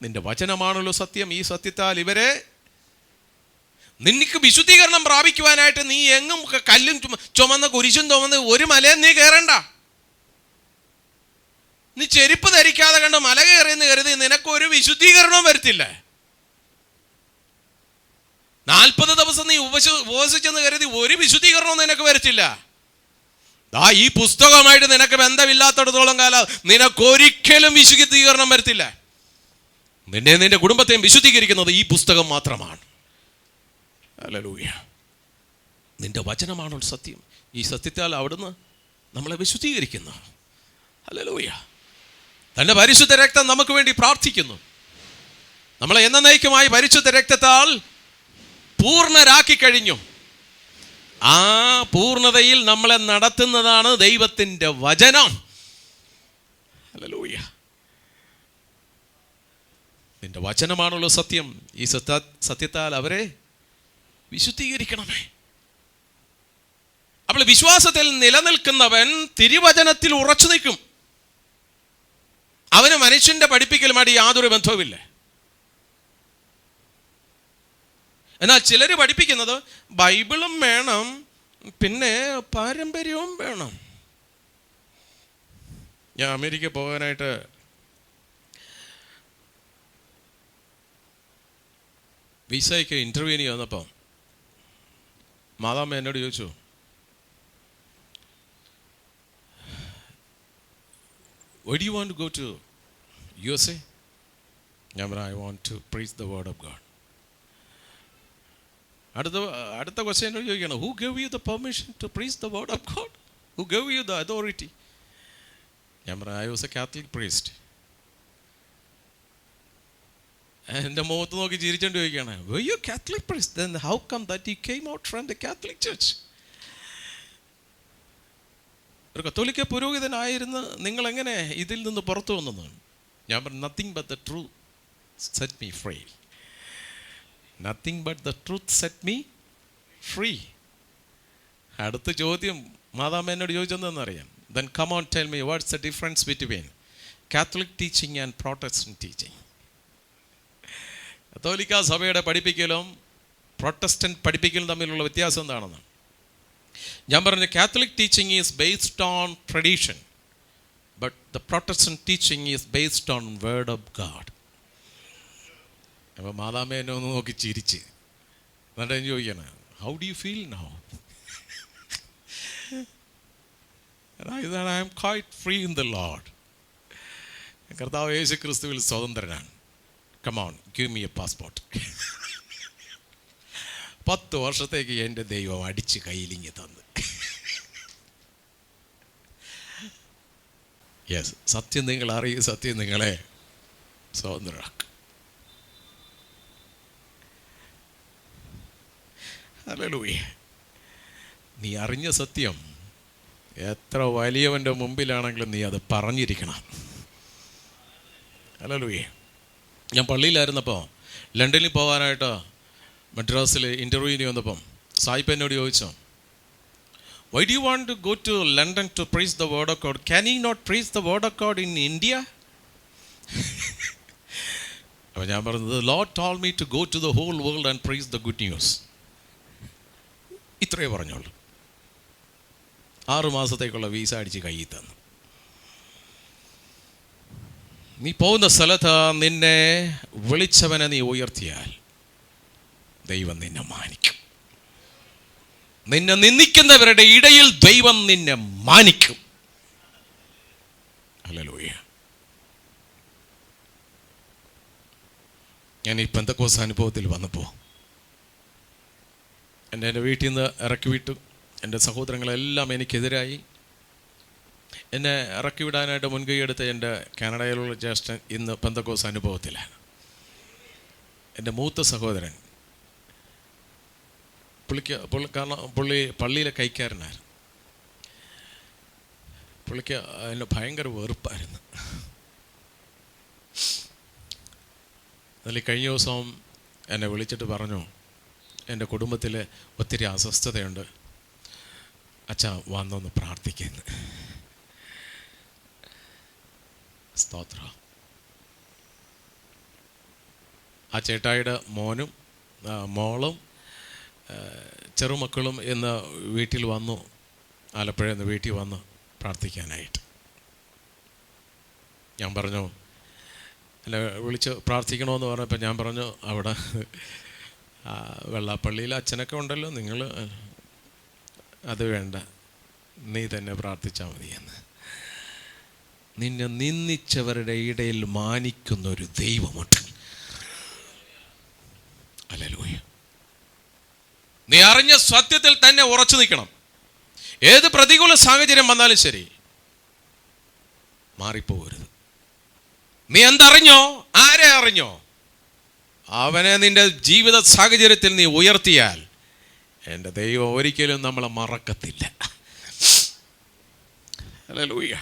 നിന്റെ വചനമാണല്ലോ സത്യം, ഈ സത്യത്താൽ ഇവരെ. നിനക്ക് വിശുദ്ധീകരണം പ്രാപിക്കുവാനായിട്ട് നീ എങ്ങും കല്ലും ചുമന്ന് കുരിശും ചുമന്ന് ഒരു മലയും നീ കയറണ്ട. നീ ചെരുപ്പ് ധരിക്കാതെ കണ്ട് മല കയറിയെന്ന് കരുതി നിനക്കൊരു വിശുദ്ധീകരണവും വരത്തില്ല. 40 ദിവസം നീ ഉപവസിച്ചെന്ന് കരുതി ഒരു വിശുദ്ധീകരണവും നിനക്ക് വരത്തില്ല. ഈ പുസ്തകമായിട്ട് നിനക്ക് ബന്ധമില്ലാത്തടത്തോളം കാലം നിനക്കൊരിക്കലും വിശുദ്ധീകരണം വരത്തില്ല. നിന്റെ കുടുംബത്തെയും വിശുദ്ധീകരിക്കുന്നത് ഈ പുസ്തകം മാത്രമാണ്. ഹല്ലേലൂയ. നിന്റെ വചനമാണ് സത്യം. ഈ സത്യത്താൽ അവിടുന്ന് നമ്മളെ വിശുദ്ധീകരിക്കുന്നു. ഹല്ലേലൂയ. തൻ്റെ പരിശുദ്ധ രക്തം നമുക്ക് വേണ്ടി പ്രാർത്ഥിക്കുന്നു. നമ്മളെ എന്നേക്കുമായി പരിശുദ്ധ രക്തത്താൽ പൂർണ്ണരാക്കി കഴിഞ്ഞു. ആ പൂർണ്ണതയിൽ നമ്മളെ നടത്തുന്നതാണ് ദൈവത്തിൻ്റെ വചനം. ഹല്ലേലൂയ. നിന്റെ വചനമാണല്ലോ സത്യം. ഈ സത്യത്താൽ അവരെ വിശുദ്ധീകരിക്കണമേ. അപ്പോൾ വിശ്വാസത്തിൽ നിലനിൽക്കുന്നവൻ തിരുവചനത്തിൽ ഉറച്ചു നിൽക്കും. അവന് മനുഷ്യന്റെ പഠിപ്പിക്കലുമായിട്ട് യാതൊരു ബന്ധവുമില്ല. എന്നാൽ ചിലർ പഠിപ്പിക്കുന്നത് ബൈബിളും വേണം, പിന്നെ പാരമ്പര്യവും വേണം. ഞാൻ അമേരിക്ക പോകാനായിട്ട് വിസയ്ക്ക് ഇൻ്റർവ്യൂവിന് വന്നപ്പോൾ മാതാമ്മ എന്നോട് ചോദിച്ചു, why do you want to go to USA? ഞാൻ പറഞ്ഞു, I want to preach the word of God. അടുത്ത ക്വസ്റ്റ്യൻ എന്നോട് ചോദിക്കണം, who gave you the permission to preach the word of God? Who gave you the authority? ഞാൻ പറഞ്ഞു, I was a Catholic priest. എൻ്റെ മുഖത്ത് നോക്കി ചിരിച്ചോണ്ട് ചോദിക്കുകയാണ്, were you a Catholic priest? Then how come that you came out from the Catholic church? ഒരു കത്തോലിക്ക പുരോഹിതനായിരുന്ന നിങ്ങൾ എങ്ങനെ ഇതിൽ നിന്ന് പുറത്തു വന്നതാണ്? ഞാൻ പറഞ്ഞു, nothing but the truth set me free. Nothing but the truth set me free. അടുത്ത ചോദ്യം മാതാമ്മ എന്നോട് ചോദിച്ചതെന്നറിയാം. Then come on, tell me what's the difference between Catholic teaching and Protestant teaching? കത്തോലിക്ക സഭയുടെ പഠിപ്പിക്കലും പ്രൊട്ടസ്റ്റന്റ് പഠിപ്പിക്കലും തമ്മിലുള്ള വ്യത്യാസം എന്താണെന്ന് ഞാൻ പറഞ്ഞു. Catholic teaching is based on tradition, but the Protestant teaching is based on word of God. അപ്പോൾ മാതാമ്മ എന്നെ ഒന്ന് നോക്കി ചിരിച്ച്, എന്നിട്ട് ഞാൻ ചോദിക്കണം, how do you feel now? I am quite free in the Lord. കർത്താവ് യേശു ക്രിസ്തുവിൽ സ്വതന്ത്രനാണ്. Come on, give me a passport. 10 വർഷത്തേക്ക് എൻ്റെ ദൈവം അടിച്ച് കയ്യിലിങ്ങി തന്ന്. യെസ്, സത്യം നിങ്ങൾ അറിയും, സത്യം നിങ്ങളെ സ്വതന്ത്രരാക്കും. ഹല്ലേലൂയ. നീ അറിഞ്ഞ സത്യം എത്ര വലിയവൻ്റെ മുമ്പിലാണെങ്കിലും നീ അത് പറഞ്ഞിരിക്കണം. ഹല്ലേലൂയ. ഞാൻ പള്ളിയിലായിരുന്നപ്പോൾ ലണ്ടനിൽ പോകാനായിട്ട് മദ്രാസിൽ ഇൻ്റർവ്യൂവിന് വന്നപ്പം സായിപ്പ് എന്നോട് ചോദിച്ചു, why do you want to go to London to praise the word of God? Can you not praise the word of God in India? അപ്പോൾ ഞാൻ പറഞ്ഞത്, Lord told me to go to the whole world and praise the good news. ഇത്രയേ പറഞ്ഞോളൂ. 6 മാസത്തേക്കുള്ള visa അടിച്ച് കയ്യിൽ തന്നു. നീ പോകുന്ന സ്ഥലത്ത് നിന്നെ വിളിച്ചവനെ നീ ഉയർത്തിയാൽ ദൈവം നിന്നെ മാനിക്കും. നിന്നെ നിന്ദിക്കുന്നവരുടെ ഇടയിൽ ദൈവം നിന്നെ മാനിക്കും. ഹല്ലേലൂയ. ഞാൻ ഈ പെന്തക്കോസ്ത് അനുഭവത്തിൽ വന്നപ്പോൾ എൻ്റെ വീട്ടിൽ നിന്ന് ഇറക്കി വിട്ടു. എൻ്റെ സഹോദരങ്ങളെല്ലാം എനിക്കെതിരായി. എന്നെ ഇറക്കി വിടാനായിട്ട് മുൻകൈ എടുത്ത എൻ്റെ കാനഡയിലുള്ള ജ്യേഷ്ഠൻ ഇന്ന് പെന്തക്കോസ്ത് അനുഭവത്തിലാണ്. എൻ്റെ മൂത്ത സഹോദരൻ, കാരണം പുള്ളി പള്ളിയിലെ കൈക്കാരനായിരുന്നു. പുള്ളിക്ക് അതിന് ഭയങ്കര വെറുപ്പായിരുന്നു. അതിൽ കഴിഞ്ഞ ദിവസം എന്നെ വിളിച്ചിട്ട് പറഞ്ഞു, എൻ്റെ കുടുംബത്തിൽ ഒത്തിരി അസ്വസ്ഥതയുണ്ട്, അച്ഛാ വന്നൊന്ന് പ്രാർത്ഥിക്കുന്നു. സ്തോത്രം. ആ ചേട്ടായിയുടെ മോനും മോളും ചെറുമക്കളും ഇന്ന് വീട്ടിൽ വന്നു, ആലപ്പുഴയിൽ നിന്ന് വീട്ടിൽ വന്ന് പ്രാർത്ഥിക്കാനായിട്ട്. ഞാൻ പറഞ്ഞു, എന്നെ വിളിച്ച് പ്രാർത്ഥിക്കണമെന്ന് പറഞ്ഞപ്പോൾ ഞാൻ പറഞ്ഞു, അവിടെ വെള്ളാപ്പള്ളിയിൽ അച്ഛനൊക്കെ ഉണ്ടല്ലോ, നിങ്ങൾ അത് വേണ്ട, നീ തന്നെ പ്രാർത്ഥിച്ചാൽ മതിയെന്ന്. നിന്നെ നിന്ദിച്ചവരുടെ ഇടയിൽ മാനിക്കുന്നൊരു ദൈവമുണ്ട്. ഹല്ലേലൂയ. നീ അറിഞ്ഞ സത്യത്തിൽ തന്നെ ഉറച്ചു നിൽക്കണം. ഏത് പ്രതികൂല സാഹചര്യം വന്നാലും ശരി, മാറിപ്പോകരുത്. നീ എന്തറിഞ്ഞോ, ആരെ അറിഞ്ഞോ, അവനെ നിന്റെ ജീവിത സാഹചര്യത്തിൽ നീ ഉയർത്തിയാൽ എൻ്റെ ദൈവം ഒരിക്കലും നമ്മളെ മറക്കത്തില്ല. ഹല്ലേലൂയ.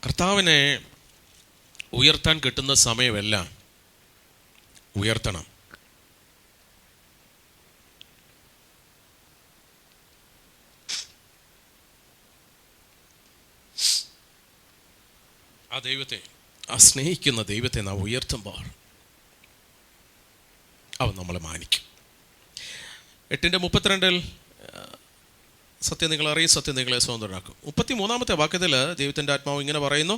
കർത്താവിനെ ഉയർത്താൻ കിട്ടുന്ന സമയമെല്ലാം ഉയർത്തണം. ആ ദൈവത്തെ, ആ സ്നേഹിക്കുന്ന ദൈവത്തെ നാം ഉയർത്തുമ്പോൾ അവൻ നമ്മളെ മാനിക്കും. 8:32 സത്യം നിങ്ങൾ അറിയും, സത്യം നിങ്ങളെ സ്വതന്ത്രരാക്കും. 33-ാമത്തെ വാക്യത്തിൽ ദൈവത്തിൻ്റെ ആത്മാവ് ഇങ്ങനെ പറയുന്നു,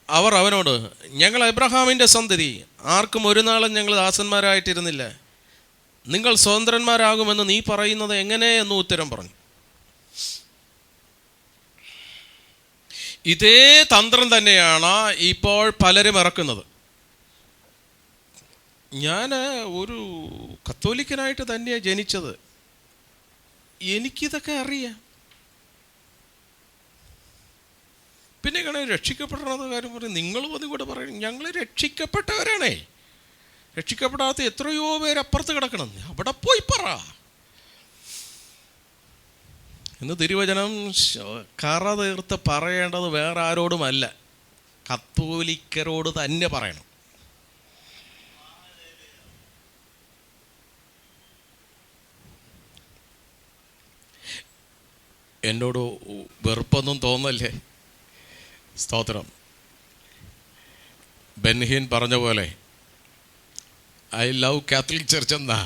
അവർ അവനോട്, ഞങ്ങൾ എബ്രഹാമിൻ്റെ സന്തതി, ആർക്കും ഒരു നാളും ഞങ്ങൾ ദാസന്മാരായിട്ടിരുന്നില്ല, നിങ്ങൾ സ്വതന്ത്രന്മാരാകുമെന്ന് നീ പറയുന്നത് എങ്ങനെ എന്ന് ഉത്തരം പറഞ്ഞു. ഇതേ തന്ത്രം തന്നെയാണ് ഇപ്പോൾ പലരും ഇറക്കുന്നത്. ഞാൻ ഒരു കത്തോലിക്കനായിട്ട് തന്നെയാണ് ജനിച്ചത്, എനിക്കിതൊക്കെ അറിയാം, പിന്നെ ഇങ്ങനെ രക്ഷിക്കപ്പെടണമെന്ന കാര്യം പറയും. നിങ്ങളും അതുകൂടെ പറയും, ഞങ്ങൾ രക്ഷിക്കപ്പെട്ടവരാണേ, രക്ഷിക്കപ്പെടാത്ത എത്രയോ പേര് അപ്പുറത്ത് കിടക്കണം, അവിടെ പോയി പറ എന്ന് തിരുവചനം കറ തീർത്ത് പറയേണ്ടത് വേറെ ആരോടുമല്ല, കത്തോലിക്കരോട് തന്നെ പറയണം. എന്നോട് വെറുപ്പൊന്നും തോന്നല്ലേ. സ്തോത്രം. ബെൻഹീൻ പറഞ്ഞ പോലെ ഐ ലവ് കാത്തലിക് ചർച്ച് എന്നാ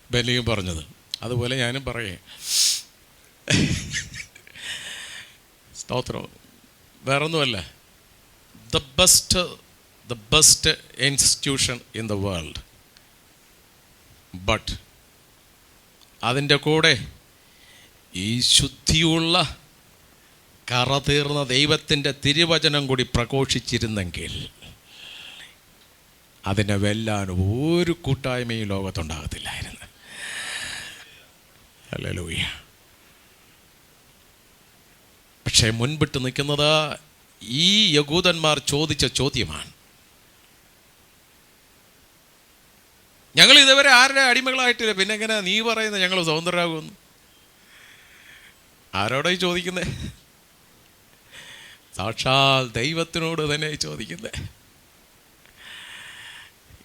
ബെൻഹീൻ പറഞ്ഞത്, അതുപോലെ ഞാനും പറയേ. സ്തോത്രം. വേറൊന്നുമല്ല, the best institution in the world. But അതിൻ്റെ കൂടെ ഈ ശുദ്ധിയുള്ള കറതീർന്ന ദൈവത്തിൻ്റെ തിരുവചനം കൂടി പ്രഘോഷിച്ചിരുന്നെങ്കിൽ അതിനെ വെല്ലാൻ ഒരു കൂട്ടായ്മയും ലോകത്തുണ്ടാകത്തില്ലായിരുന്നു. ഹല്ലേലൂയ. പക്ഷേ മുൻപിട്ട് നിൽക്കുന്നത് ഈ യഹൂദന്മാർ ചോദിച്ച ചോദ്യമാണ്. ഞങ്ങൾ ഇതുവരെ ആരുടെ അടിമകളായിട്ടില്ല, പിന്നെ എങ്ങനെ നീ പറയുന്നത് ഞങ്ങൾ സ്വതന്ത്രരാകുമെന്ന്? ആരോടായി ചോദിക്കുന്നത്? സാക്ഷാൽ ദൈവത്തിനോട് തന്നെ ചോദിക്കുന്നത്.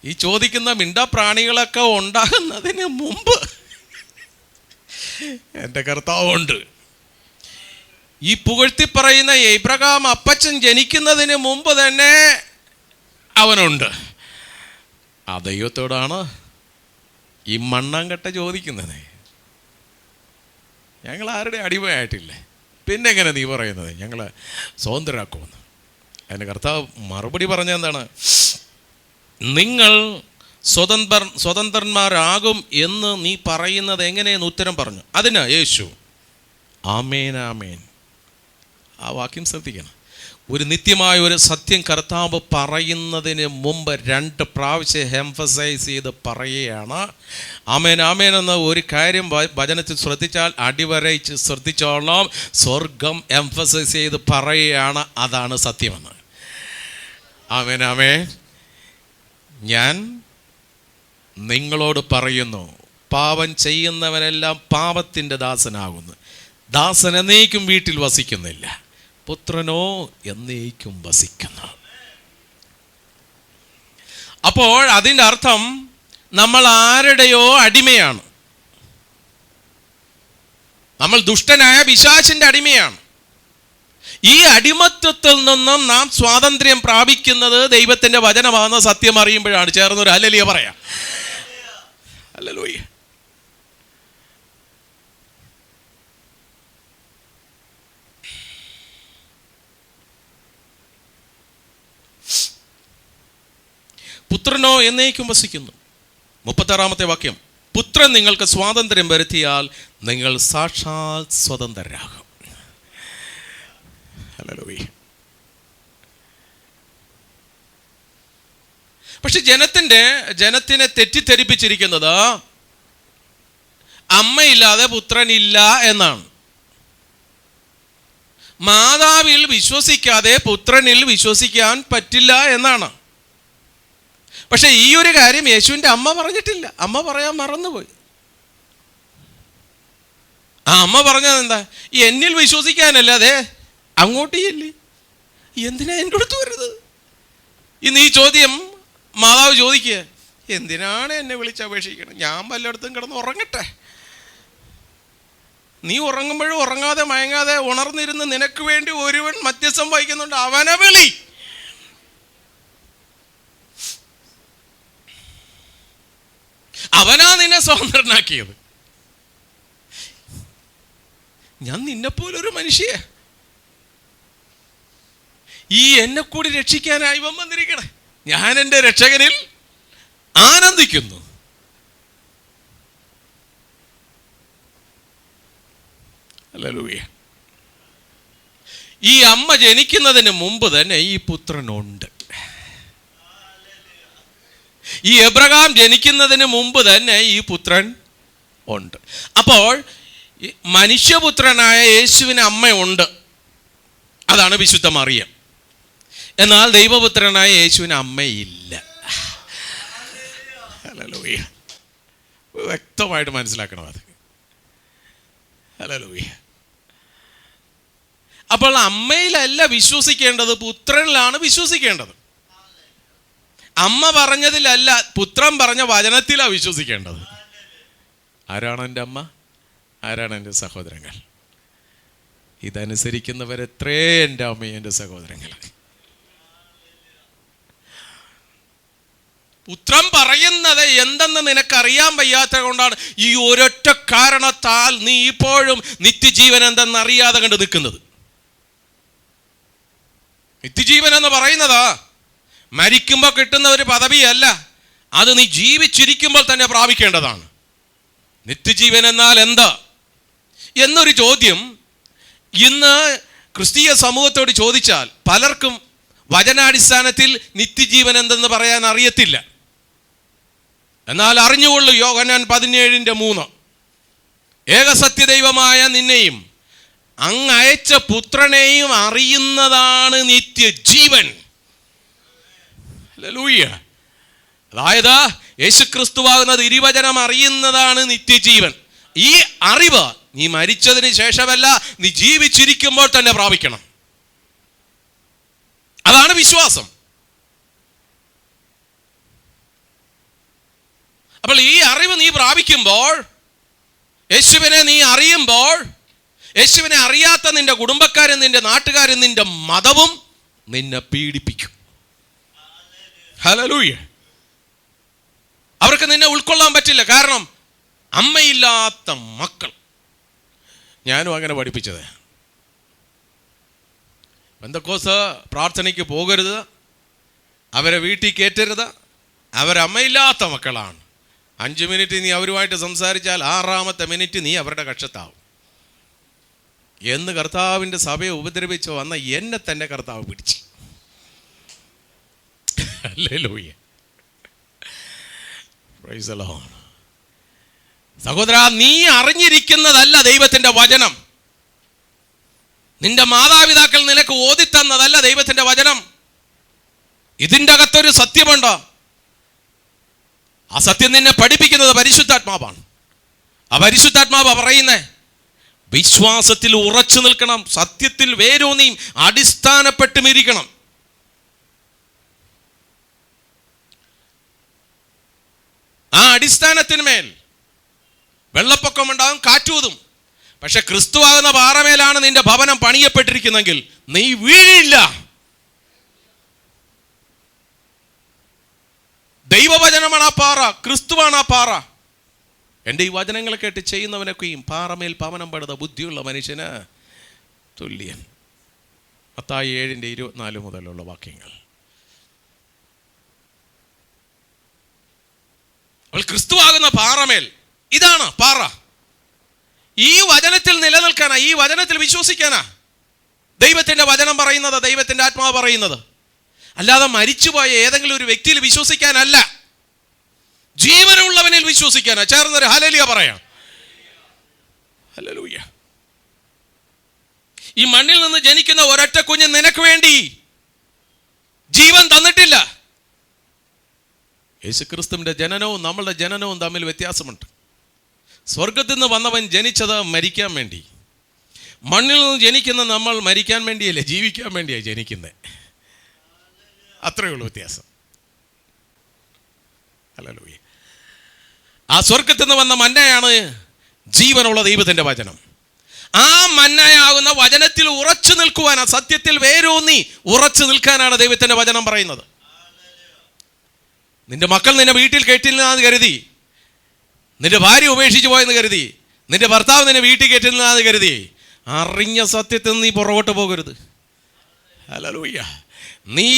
ഈ ചോദിക്കുന്ന മിണ്ടപ്രാണികളൊക്കെ ഉണ്ടാകുന്നതിന് മുമ്പ് എൻ്റെ കർത്താവുണ്ട്. ഈ പുകഴ്ത്തി പറയുന്ന എബ്രഹാം അപ്പച്ചൻ ജനിക്കുന്നതിന് മുമ്പ് തന്നെ അവനുണ്ട്. ആ ദൈവത്തോടാണ് ഈ മണ്ണാങ്കട്ട ചോദിക്കുന്നത്. ഞങ്ങൾ ആരുടെ അടിമയായിട്ടില്ല, പിന്നെ എങ്ങനെ നീ പറയുന്നത് ഞങ്ങൾ സ്വതന്ത്രരാക്കുമെന്ന്? അതിന് കർത്താവ് മറുപടി പറഞ്ഞെന്താണ്? നിങ്ങൾ സ്വതന്ത്രന്മാരാകും എന്ന് നീ പറയുന്നത് എങ്ങനെയെന്ന് ഉത്തരം പറഞ്ഞു. അതിന് യേശു ആമേൻ ആമേൻ. ആ വാക്യം ശ്രദ്ധിക്കണം. ഒരു നിത്യമായ ഒരു സത്യം കർത്താവ് പറയുന്നതിന് മുമ്പ് 2 പ്രാവശ്യം എംഫസൈസ് ചെയ്ത് പറയുകയാണ്. ആമേൻ ആമേൻ എന്ന ഒരു കാര്യം വചനത്തിൽ ശ്രദ്ധിച്ചാൽ, അടിവരയിച്ച് ശ്രദ്ധിച്ചോളാം, സ്വർഗം എംഫസൈസ് ചെയ്ത് പറയുകയാണ് അതാണ് സത്യമെന്ന്. ആമേൻ ആമേൻ. ഞാൻ നിങ്ങളോട് പറയുന്നു, പാപം ചെയ്യുന്നവനെല്ലാം പാപത്തിൻ്റെ ദാസനാകുന്നു. ദാസൻ എന്നേക്കും വീട്ടിൽ വസിക്കുന്നില്ല, പുത്രനോ എന്നേക്കും വസിക്കുന്നു. അപ്പോൾ അതിൻ്റെ അർത്ഥം നമ്മൾ ആരുടെയോ അടിമയാണ്. നമ്മൾ ദുഷ്ടനായ പിശാചിന്റെ അടിമയാണ്. ഈ അടിമത്വത്തിൽ നിന്നും നാം സ്വാതന്ത്ര്യം പ്രാപിക്കുന്നത് ദൈവത്തിന്റെ വചനമാണെന്ന സത്യം അറിയുമ്പോഴാണ്. ചേർന്നൊരു ഹല്ലേലൂയ പറയാം. ഹല്ലേലൂയ. പുത്രനോ എന്നേക്കും വസിക്കുന്നു. 36-ാമത്തെ വാക്യം, പുത്രൻ നിങ്ങൾക്ക് സ്വാതന്ത്ര്യം വരുത്തിയാൽ നിങ്ങൾ സാക്ഷാൽ സ്വതന്ത്രരാകും. ഹല്ലേലൂയ. പക്ഷെ ജനത്തിനെ തെറ്റിദ്ധരിപ്പിച്ചിരിക്കുന്നത് അമ്മയില്ലാതെ പുത്രനില്ല എന്നാണ്. മാതാവിൽ വിശ്വസിക്കാതെ പുത്രനിൽ വിശ്വസിക്കാൻ പറ്റില്ല എന്നാണ്. പക്ഷെ ഈ ഒരു കാര്യം യേശുവിൻ്റെ അമ്മ പറഞ്ഞിട്ടില്ല. അമ്മ പറയാൻ മറന്നുപോയി. ആ അമ്മ പറഞ്ഞത് എന്താ? എന്നിൽ വിശ്വസിക്കാനല്ലാതെ അങ്ങോട്ട് ചെല്ലി, എന്തിനാ എൻ്റെ അടുത്ത് വരുന്നത്? ഇന്ന് ഈ ചോദ്യം മാതാവ് ചോദിക്കുക, എന്തിനാണ് എന്നെ വിളിച്ചപേക്ഷിക്കണം? ഞാൻ വല്ലയിടത്തും കിടന്ന് ഉറങ്ങട്ടെ. നീ ഉറങ്ങുമ്പോഴും ഉറങ്ങാതെ മയങ്ങാതെ ഉണർന്നിരുന്ന് നിനക്ക് വേണ്ടി ഒരുവൻ മധ്യസ്ഥം വഹിക്കുന്നുണ്ട്, അവനെ വിളി. അവനാ നിന്നെ സ്വതന്ത്രനാക്കിയത്. ഞാൻ നിന്നെപ്പോലൊരു മനുഷ്യ, ഈ എന്നെ കൂടി രക്ഷിക്കാനായി വന്നിരിക്കണേ. ഞാൻ എൻ്റെ രക്ഷകനിൽ ആനന്ദിക്കുന്നു. ഹല്ലേലൂയ. ഈ അമ്മ ജനിക്കുന്നതിന് മുമ്പ് തന്നെ ഈ പുത്രനുണ്ട്. ഈ എബ്രഹാം ജനിക്കുന്നതിന് മുമ്പ് തന്നെ ഈ പുത്രൻ ഉണ്ട്. അപ്പോൾ മനുഷ്യപുത്രനായ യേശുവിന് അമ്മയുണ്ട്, അതാണ് വിശുദ്ധ മറിയം. എന്നാൽ ദൈവപുത്രനായ യേശുവിന് അമ്മയില്ല. ഹല്ലേലൂയ. വ്യക്തമായിട്ട് മനസ്സിലാക്കണം അത്. ഹല്ലേലൂയ. അപ്പോൾ അമ്മയിലല്ല വിശ്വസിക്കേണ്ടത്, പുത്രനിലാണ് വിശ്വസിക്കേണ്ടത്. അമ്മ പറഞ്ഞതിലല്ല, പുത്രൻ പറഞ്ഞ വചനത്തിലാണ് വിശ്വസിക്കേണ്ടത്. ആരാണ് എൻ്റെ അമ്മ? ആരാണ് എൻ്റെ സഹോദരങ്ങൾ? ഇതനുസരിക്കുന്നവരെത്രേ എൻ്റെ അമ്മയും എൻ്റെ സഹോദരങ്ങൾ. പുത്രൻ പറയുന്നത് എന്തെന്ന് നിനക്കറിയാൻ വയ്യാത്ത കൊണ്ടാണ് ഈ ഒരൊറ്റ കാരണത്താൽ നീ ഇപ്പോഴും നിത്യജീവൻ എന്തെന്ന് അറിയാതെ കണ്ട് നിൽക്കുന്നത്. നിത്യജീവൻ എന്ന് പറയുന്നത് മരിക്കുമ്പോൾ കിട്ടുന്ന ഒരു പദവിയല്ല, അത് നീ ജീവിച്ചിരിക്കുമ്പോൾ തന്നെ പ്രാപിക്കേണ്ടതാണ്. നിത്യജീവൻ എന്നാൽ എന്താ എന്നൊരു ചോദ്യം ഇന്ന് ക്രിസ്തീയ സമൂഹത്തോട് ചോദിച്ചാൽ പലർക്കും വചനാടിസ്ഥാനത്തിൽ നിത്യജീവൻ എന്തെന്ന് പറയാൻ അറിയത്തില്ല. എന്നാൽ അറിഞ്ഞുകൊള്ളു, യോഹന്നാൻ 17:3, ഏകസത്യദൈവമായ നിന്നെയും അങ്ങയച്ച പുത്രനെയും അറിയുന്നതാണ് നിത്യജീവൻ. ഹല്ലേലൂയ. അതായത് യേശുക്രിസ്തുവാകുന്ന തിരുവചനം അറിയുന്നതാണ് നിത്യജീവൻ. ഈ അറിവ് നീ മരിച്ചതിന് ശേഷമല്ല, നീ ജീവിച്ചിരിക്കുമ്പോൾ തന്നെ പ്രാപിക്കണം. അതാണ് വിശ്വാസം. അപ്പോൾ ഈ അറിവ് നീ പ്രാപിക്കുമ്പോൾ, യേശുവിനെ നീ അറിയുമ്പോൾ, യേശുവിനെ അറിയാത്ത നിന്റെ കുടുംബക്കാരും നിന്റെ നാട്ടുകാരും നിന്റെ മതവും നിന്നെ പീഡിപ്പിക്കും. ഹല്ലേലൂയ. അവർക്ക് നിന്നെ ഉൾക്കൊള്ളാൻ പറ്റില്ല. കാരണം അമ്മയില്ലാത്ത മക്കൾ. ഞാനും അങ്ങനെ പഠിപ്പിച്ചത്. പെന്തക്കോസ്ത് പ്രാർത്ഥനയ്ക്ക് പോകരുത്, അവരെ വീട്ടിൽ കയറ്റരുത്, അവരമ്മയില്ലാത്ത മക്കളാണ്. 5 മിനിറ്റ് നീ അവരുമായിട്ട് സംസാരിച്ചാൽ 6ാമത്തെ മിനിറ്റ് നീ അവരുടെ കക്ഷത്താവും എന്ന് കർത്താവിൻ്റെ സഭയെ ഉപദ്രവിച്ച് വന്ന എന്നെ തന്നെ കർത്താവ് പിടിച്ചു. ഹല്ലേലൂയ. Praise the Lord. സഹോദരാ, നീ അറിഞ്ഞിരിക്കുന്നതല്ല ദൈവത്തിൻ്റെ വചനം. നിന്റെ മാതാപിതാക്കൾ നിനക്ക് ഓതിത്തന്നതല്ല ദൈവത്തിൻ്റെ വചനം. ഇതിൻ്റെ അകത്തൊരു സത്യമുണ്ടോ? ആ സത്യം നിന്നെ പഠിപ്പിക്കുന്നത് പരിശുദ്ധാത്മാവാണ്. ആ പരിശുദ്ധാത്മാവ് പറയുന്നേ, വിശ്വാസത്തിൽ ഉറച്ചു നിൽക്കണം, സത്യത്തിൽ വേരൂന്നി അടിസ്ഥാനപ്പെട്ടും ഇരിക്കണം. ആ അടിസ്ഥാനത്തിന്മേൽ വെള്ളപ്പൊക്കമുണ്ടാകും, കാറ്റൂതും. പക്ഷെ ക്രിസ്തുവാകുന്ന പാറമേലാണ് നിന്റെ ഭവനം പണിയപ്പെട്ടിരിക്കുന്നെങ്കിൽ നീ വീഴില്ല. ദൈവവചനമാണ് ആ പാറ, ക്രിസ്തുവാണ് ആ പാറ. എൻ്റെ ഈ വചനങ്ങൾ കേട്ട് ചെയ്യുന്നവനൊക്കെയും പാറമേൽ ഭവനം പണിത ബുദ്ധിയുള്ള മനുഷ്യന് തുല്യൻ. മത്തായി 7:24 മുതലുള്ള വാക്യങ്ങൾ. അപ്പോൾ ക്രിസ്തുവാകുന്ന പാറമേൽ, ഇതാണ് പാറ. ഈ വചനത്തിൽ നിലനിൽക്കാനാ, ഈ വചനത്തിൽ വിശ്വസിക്കാനാ ദൈവത്തിൻ്റെ വചനം പറയുന്നത്, ദൈവത്തിൻ്റെ ആത്മാവ് പറയുന്നത്. അല്ലാതെ മരിച്ചുപോയ ഏതെങ്കിലും ഒരു വ്യക്തിയിൽ വിശ്വസിക്കാനല്ല, ജീവനുള്ളവനിൽ വിശ്വസിക്കാനാ. ചേർന്നൊരു ഹല്ലേലൂയ പറയാം. ഹല്ലേലൂയ. ഈ മണ്ണിൽ നിന്ന് ജനിക്കുന്ന ഒരൊറ്റ കുഞ്ഞ് നിനക്ക് വേണ്ടി ജീവൻ തന്നിട്ടില്ല. യേശുക്രിസ്തുവിന്റെ ജനനവും നമ്മളുടെ ജനനവും തമ്മിൽ വ്യത്യാസമുണ്ട്. സ്വർഗത്തിൽ നിന്ന് വന്നവൻ ജനിച്ചത് മരിക്കാൻ വേണ്ടി. മണ്ണിൽ നിന്ന് ജനിക്കുന്ന നമ്മൾ മരിക്കാൻ വേണ്ടിയല്ലേ, ജീവിക്കാൻ വേണ്ടിയാണ് ജനിക്കുന്നത്. അത്രയേ ഉള്ളൂ വ്യത്യാസം. ഹല്ലേലൂയ. ആ സ്വർഗത്തിൽ നിന്ന് വന്ന മന്നയാണ് ജീവനുള്ള ദൈവത്തിൻ്റെ വചനം. ആ മന്നയാകുന്ന വചനത്തിൽ ഉറച്ചു നിൽക്കുവാൻ, ആ സത്യത്തിൽ വേരൂന്നി ഉറച്ചു നിൽക്കാനാണ് ദൈവത്തിൻ്റെ വചനം പറയുന്നത്. നിന്റെ മക്കൾ നിന്നെ വീട്ടിൽ കയറ്റില്ലെന്ന് കരുതി, നിന്റെ ഭാര്യ ഉപേക്ഷിച്ച് പോയെന്ന് കരുതി, നിന്റെ ഭർത്താവ് നിന്നെ വീട്ടിൽ കയറ്റില്ലെന്ന് കരുതി അറിഞ്ഞ സത്യത്തിൽ നീ പുറകോട്ട് പോകരുത്. ഹല്ലേലൂയ. നീ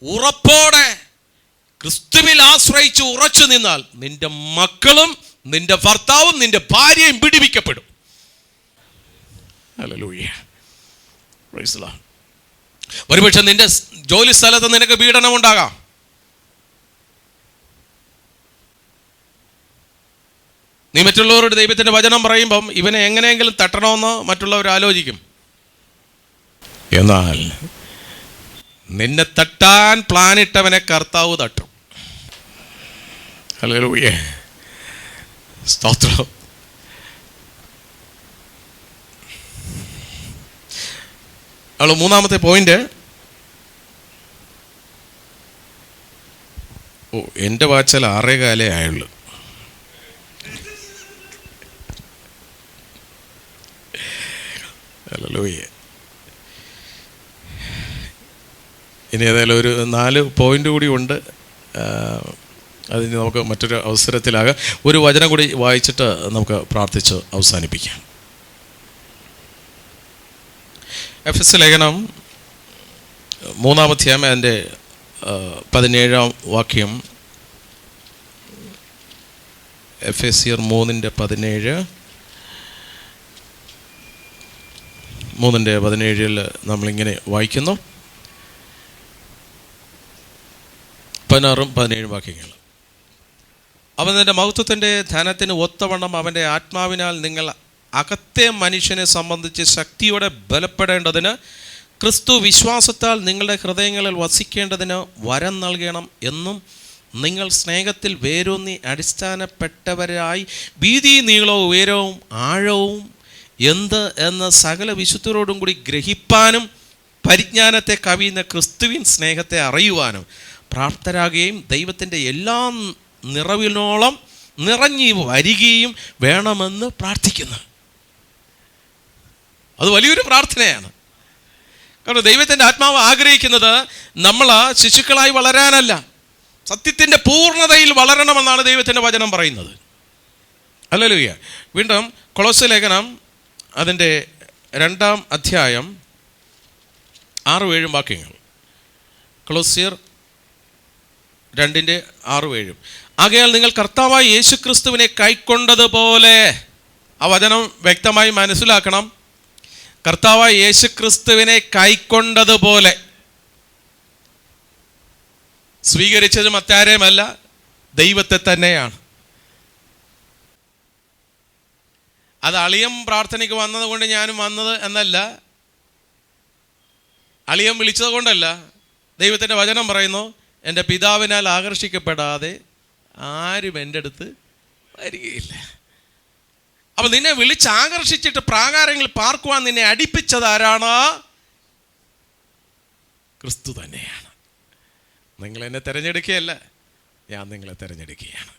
ഉറപ്പോടെ ക്രിസ്തുവിൽ ആശ്രയിച്ച് ഉറച്ചു നിന്നാൽ നിന്റെ മക്കളും നിന്റെ ഭർത്താവും നിന്റെ ഭാര്യയും പിടിപ്പിക്കപ്പെടും. ഹല്ലേലൂയ. Praise the Lord. ഒരുപക്ഷെ നിന്റെ ജോലി സ്ഥലത്ത് നിനക്ക് പീഡനം ഉണ്ടാകാം. നീ മറ്റുള്ളവരോട് ദൈവത്തിൻ്റെ വചനം പറയുമ്പം ഇവനെ എങ്ങനെയെങ്കിലും തട്ടണമെന്ന് മറ്റുള്ളവർ ആലോചിക്കും. എന്നാൽ നിന്നെ തട്ടാൻ പ്ലാനിട്ടവനെ കർത്താവ് തട്ടും. ഹല്ലേലൂയ. സ്തോത്രം. അവൾ മൂന്നാമത്തെ പോയിന്റ്, എൻ്റെ വാച്ചാൽ 6:15 ആയുള്ളൂ. ഹല്ലേലൂയ. ഇനി ഏതായാലും ഒരു 4 പോയിന്റ് കൂടി ഉണ്ട്. അതിന് നമുക്ക് മറ്റൊരു അവസരത്തിലാകാം. ഒരു വചനം കൂടി വായിച്ചിട്ട് നമുക്ക് പ്രാർത്ഥിച്ച് അവസാനിപ്പിക്കാം. എഫെസ്യ ലേഖനം 3-ാം അധ്യായം അതിൻ്റെ 17-ാം വാക്യം. എഫെസ്യർ 3:17. 3:17 നമ്മളിങ്ങനെ വായിക്കുന്നു. 16-ഉം 17-ഉം വാക്യങ്ങൾ. അവൻ തൻ്റെ മഹത്വത്തിൻ്റെ ധനത്തിന് ഒത്തവണ്ണം അവൻ്റെ ആത്മാവിനാൽ നിങ്ങൾ അകത്തെ മനുഷ്യനെ സംബന്ധിച്ച് ശക്തിയോടെ ബലപ്പെടേണ്ടതിന് ക്രിസ്തു വിശ്വാസത്താൽ നിങ്ങളുടെ ഹൃദയങ്ങളിൽ വസിക്കേണ്ടതിന് വരം നൽകണം എന്നും നിങ്ങൾ സ്നേഹത്തിൽ വേരൂന്നി അടിസ്ഥാനപ്പെട്ടവരായി വീതി നീളവും ഉയരവും ആഴവും എന്ത് എന്ന സകല വിശുദ്ധരോടും കൂടി ഗ്രഹിപ്പാനും പരിജ്ഞാനത്തെ കവിയുന്ന ക്രിസ്തുവിൻ സ്നേഹത്തെ അറിയുവാനും പ്രാപ്തരാകുകയും ദൈവത്തിൻ്റെ എല്ലാ നിറവിനോളം നിറഞ്ഞു വരികയും വേണമെന്ന് പ്രാർത്ഥിക്കുന്നു. അത് വലിയൊരു പ്രാർത്ഥനയാണ്. കാരണം ദൈവത്തിൻ്റെ ആത്മാവ് ആഗ്രഹിക്കുന്നത് നമ്മൾ ശിശുക്കളായി വളരാനല്ല, സത്യത്തിൻ്റെ പൂർണ്ണതയിൽ വളരണമെന്നാണ് ദൈവത്തിൻ്റെ വചനം പറയുന്നത്. ഹല്ലേലൂയ. വീണ്ടും കൊളോസ്യ ലേഖനം അതിൻ്റെ 2-ാം അധ്യായം 6-7 വാക്യങ്ങൾ. കൊളോസ്യർ 2:6-7. ആകയാൽ നിങ്ങൾ കർത്താവായ യേശുക്രിസ്തുവിനെ കൈക്കൊണ്ടതുപോലെ, ആ വചനം വ്യക്തമായി മനസ്സിലാക്കണം. കർത്താവായ യേശുക്രിസ്തുവിനെ കൈക്കൊണ്ടതുപോലെ. സ്വീകരിച്ചത് മറ്റാരെയുമല്ല, ദൈവത്തെ തന്നെയാണ്. അത് അളിയൻ പ്രാർത്ഥനയ്ക്ക് വന്നത് കൊണ്ട് ഞാനും വന്നത് എന്നല്ല, അളിയൻ വിളിച്ചത് കൊണ്ടല്ല. ദൈവത്തിൻ്റെ വചനം പറയുന്നു, എൻ്റെ പിതാവിനാൽ ആകർഷിക്കപ്പെടാതെ ആരും എൻ്റെ അടുത്ത് വരികയില്ല. അപ്പോൾ നിന്നെ വിളിച്ചാകർഷിച്ചിട്ട് പ്രാകാരങ്ങളിൽ പാർക്കുവാൻ നിന്നെ അടിപ്പിച്ചത് ആരാണ്? ക്രിസ്തു തന്നെയാണ്. നിങ്ങൾ എന്നെ തിരഞ്ഞെടുക്കുകയല്ല, ഞാൻ നിങ്ങളെ തിരഞ്ഞെടുക്കുകയാണ്.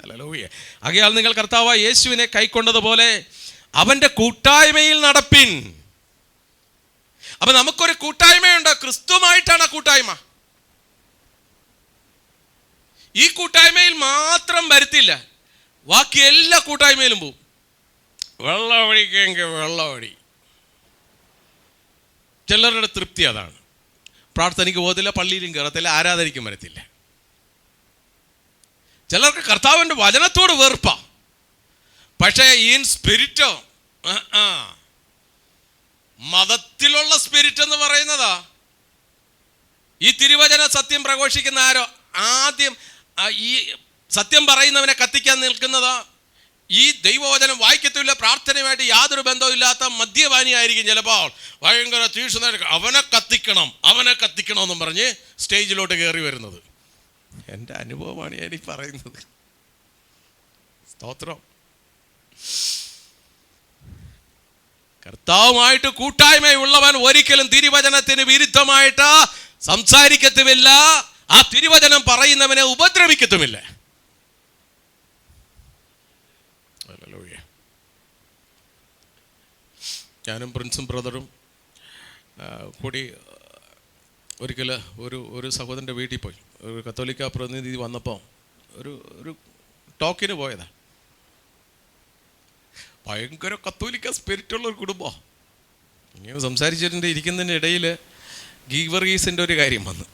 ഹല്ലേലൂയ. ആകയാൽ നിങ്ങൾ കർത്താവായ യേശുവിനെ കൈക്കൊണ്ടതുപോലെ അവൻ്റെ കൂട്ടായ്മയിൽ നടപ്പിൻ. അപ്പം നമുക്കൊരു കൂട്ടായ്മയുണ്ട്, ക്രിസ്തുവുമായിട്ടാണ് ആ കൂട്ടായ്മ. ഈ കൂട്ടായ്മയിൽ മാത്രം വരുത്തില്ല, ബാക്കി എല്ലാ കൂട്ടായ്മയിലും പോവും. വെള്ളമൊഴിക്കെങ്കിൽ വെള്ളമൊഴി. ചിലരുടെ തൃപ്തി അതാണ്. പ്രാർത്ഥനയ്ക്ക് പോകത്തില്ല, പള്ളിയിലും കയറത്തില്ല, ആരാധനയ്ക്കും വരത്തില്ല. ചിലർക്ക് കർത്താവിൻ്റെ വചനത്തോട് വെറുപ്പാ. പക്ഷേ ഇൻ സ്പിരിറ്റോ, മതത്തിലുള്ള സ്പിരിറ്റ് എന്ന് പറയുന്നതാ. ഈ തിരുവചന സത്യം പ്രഘോഷിക്കുന്ന ആരോ ആദ്യം ഈ സത്യം പറയുന്നവനെ കത്തിക്കാൻ നിൽക്കുന്നതാ. ഈ ദൈവവചനം വായിക്കത്തില്ല, പ്രാർത്ഥനയുമായിട്ട് യാതൊരു ബന്ധവും ഇല്ലാത്ത മദ്യപാനിയായിരിക്കും ചിലപ്പോൾ. ഭയങ്കര തീഷ്ണ, അവനെ കത്തിക്കണം എന്നും പറഞ്ഞ് സ്റ്റേജിലോട്ട് കയറി വരുന്നത്. എൻ്റെ അനുഭവമാണ് ഞാൻ ഈ പറയുന്നത്. സ്തോത്രം. കർത്താവുമായിട്ട് കൂട്ടായ്മയുള്ളവൻ ഒരിക്കലും തിരുവചനത്തിന് വിരുദ്ധമായിട്ട് സംസാരിക്കത്തുമില്ല, ആ തിരുവചനം പറയുന്നവനെ ഉപദ്രവിക്കത്തുമില്ല. ഞാനും പ്രിൻസും ബ്രദറും കൂടി ഒരിക്കൽ ഒരു സഹോദരൻ്റെ വീട്ടിൽ പോയി. ഒരു കത്തോലിക്ക പ്രതിനിധി വന്നപ്പോൾ ഒരു ടോക്കിന് പോയതാ. ഭയങ്കര കത്തോലിക്ക സ്പിരിറ്റുള്ള ഒരു കുടുംബം. ഇങ്ങനെ സംസാരിച്ചിട്ടുണ്ട്. ഇരിക്കുന്നതിൻ്റെ ഇടയിൽ ഗീവർഗീസിൻ്റെ ഒരു കാര്യം വന്നു.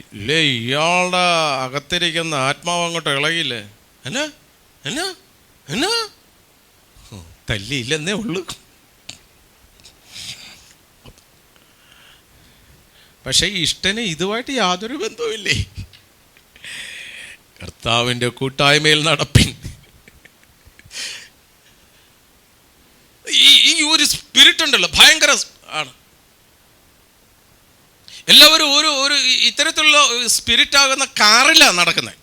ഇല്ലേ, ഇയാളുടെ അകത്തിരിക്കുന്ന ആത്മാവ് അങ്ങോട്ട് ഇളകിയില്ലേ. എന്നാ തല്ലിയില്ലെന്നേ ഉള്ളൂ. പക്ഷേ ഇഷ്ടന് ഇതുമായിട്ട് യാതൊരു ബന്ധവുമില്ലേ. കർത്താവിൻ്റെ കൂട്ടായ്മയിൽ നടപ്പിൻ. ഈ ഒരു സ്പിരിറ്റ് ഉണ്ടല്ലോ, ഭയങ്കര ആണ്. എല്ലാവരും ഒരു ഇത്തരത്തിലുള്ള സ്പിരിറ്റ് ആകുന്ന കാറിലാണ് നടക്കുന്നത്.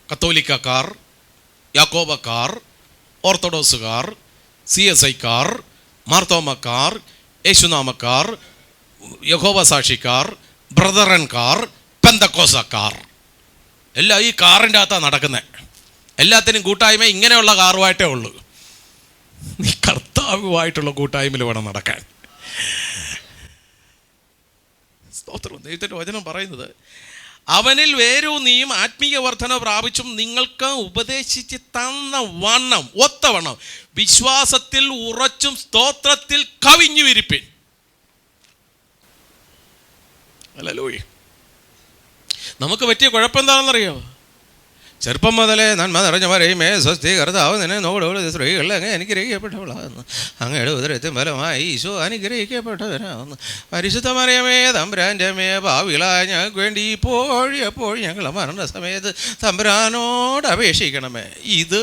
കത്തോലിക്കക്കാർ, യാക്കോബക്കാർ, ഓർത്തഡോക്സുകാർ, CSIക്കാർ, മാർത്തോമക്കാർ, യേശുനാമക്കാർ, യഹോവ സാക്ഷിക്കാർ, ബ്രദറൻകാർ, പെന്തക്കോസക്കാർ, എല്ലാം ഈ കാറിൻ്റെ അകത്താണ് നടക്കുന്നത്. എല്ലാത്തിനും കൂട്ടായ്മ ഇങ്ങനെയുള്ള കാറുമായിട്ടേ ഉള്ളൂ. നീ കർത്താവുമായിട്ടുള്ള കൂട്ടായ്മയിൽ വേണം നടക്കാൻ. സ്തോത്രം. ദൈവത്തിൻ്റെ വചനം പറയുന്നത് അവനിൽ വേരൂന്നിയും ആത്മീയ വർധന പ്രാപിച്ചും നിങ്ങൾക്ക് ഉപദേശിച്ച് തന്ന വണ്ണം ഒത്തവണ്ണം വിശ്വാസത്തിൽ ഉറച്ചും സ്തോത്രത്തിൽ കവിഞ്ഞു ഇരിപ്പിൻ. ഹല്ലേലൂയ. നമുക്ക് പറ്റിയ കുഴപ്പം എന്താണെന്നറിയോ? ചെറുപ്പം മുതലേ നന്മ നിറഞ്ഞ മറിയമേ സ്വസ്തി കർത്താവ് നിന്നെ നോടോട് സ്ത്രീകളിൽ അങ്ങ് അനുഗ്രഹിക്കപ്പെട്ടവളാകുന്നു, അങ്ങയുടെ ഉദരത്തിൻ ഫലമായി ഈശോ അനുഗ്രഹിക്കപ്പെട്ടവരാകുന്നു. പരിശുദ്ധ മറിയമേ തമ്പുരാൻ്റെ അമ്മേ പാവികളായ ഞങ്ങൾക്ക് വേണ്ടി എപ്പോഴും ഞങ്ങളെ മരണ സമയത്ത് തമ്പുരാനോട് അപേക്ഷിക്കണമേ. ഇത്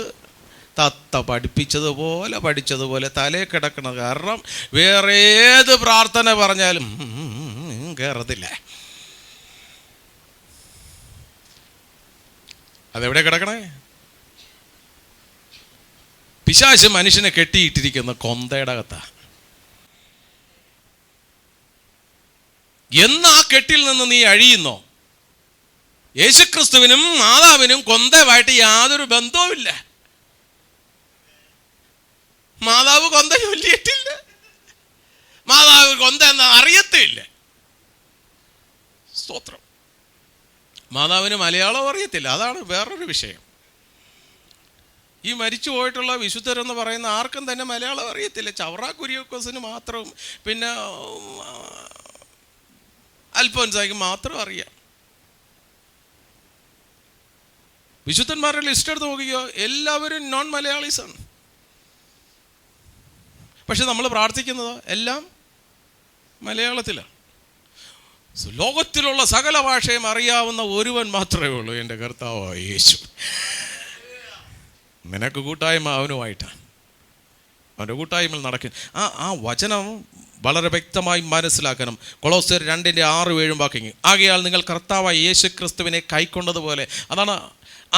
തത്ത പഠിച്ചതുപോലെ തലേ കിടക്കണം. കാരണം വേറെ ഏത് പ്രാർത്ഥന പറഞ്ഞാലും കയറത്തില്ല. അതെവിടെ കിടക്കണേ? പിശാച് മനുഷ്യനെ കെട്ടിയിട്ടിരിക്കുന്ന കൊന്തയുടെ അകത്താ. എന്നാ കെട്ടിൽ നിന്ന് നീ അഴിയുന്നോ, യേശുക്രിസ്തുവിനും മാതാവിനും കൊന്തയുമായിട്ട് യാതൊരു ബന്ധവുമില്ല. മാതാവ് കൊന്ത ചൊല്ലിയിട്ടില്ല, മാതാവ് കൊന്ത എന്താ അറിയത്തില്ല. സ്തോത്രം. മാതാവിന് മലയാളം അറിയത്തില്ല, അതാണ് വേറൊരു വിഷയം. ഈ മരിച്ചു പോയിട്ടുള്ള വിശുദ്ധരെന്ന് പറയുന്ന ആർക്കും തന്നെ മലയാളം അറിയത്തില്ല. ചവറ കുര്യാക്കോസിന് മാത്രം, പിന്നെ അൽഫോൻസായ്ക്ക് മാത്രം അറിയാം. വിശുദ്ധന്മാരുടെ ലിസ്റ്റ് എടുത്ത് നോക്കിയോ, എല്ലാവരും നോൺ മലയാളീസാണ്. പക്ഷെ നമ്മൾ പ്രാർത്ഥിക്കുന്നത് എല്ലാം മലയാളത്തിലാണ്. ലോകത്തിലുള്ള സകല ഭാഷയും അറിയാവുന്ന ഒരുവൻ മാത്രമേ ഉള്ളൂ, എൻ്റെ കർത്താവായ യേശു. നിനക്ക് കൂട്ടായ്മ അവനുമായിട്ടാണ്, അവൻ്റെ കൂട്ടായ്മയിൽ നടക്കും. ആ വചനം വളരെ വ്യക്തമായി മനസ്സിലാക്കണം. കൊളോസ്യർ 2:6-7 വാക്യങ്ങൾ. ആകയാൽ നിങ്ങൾ കർത്താവായ യേശു ക്രിസ്തുവിനെ കൈക്കൊണ്ടതുപോലെ, അതാണ്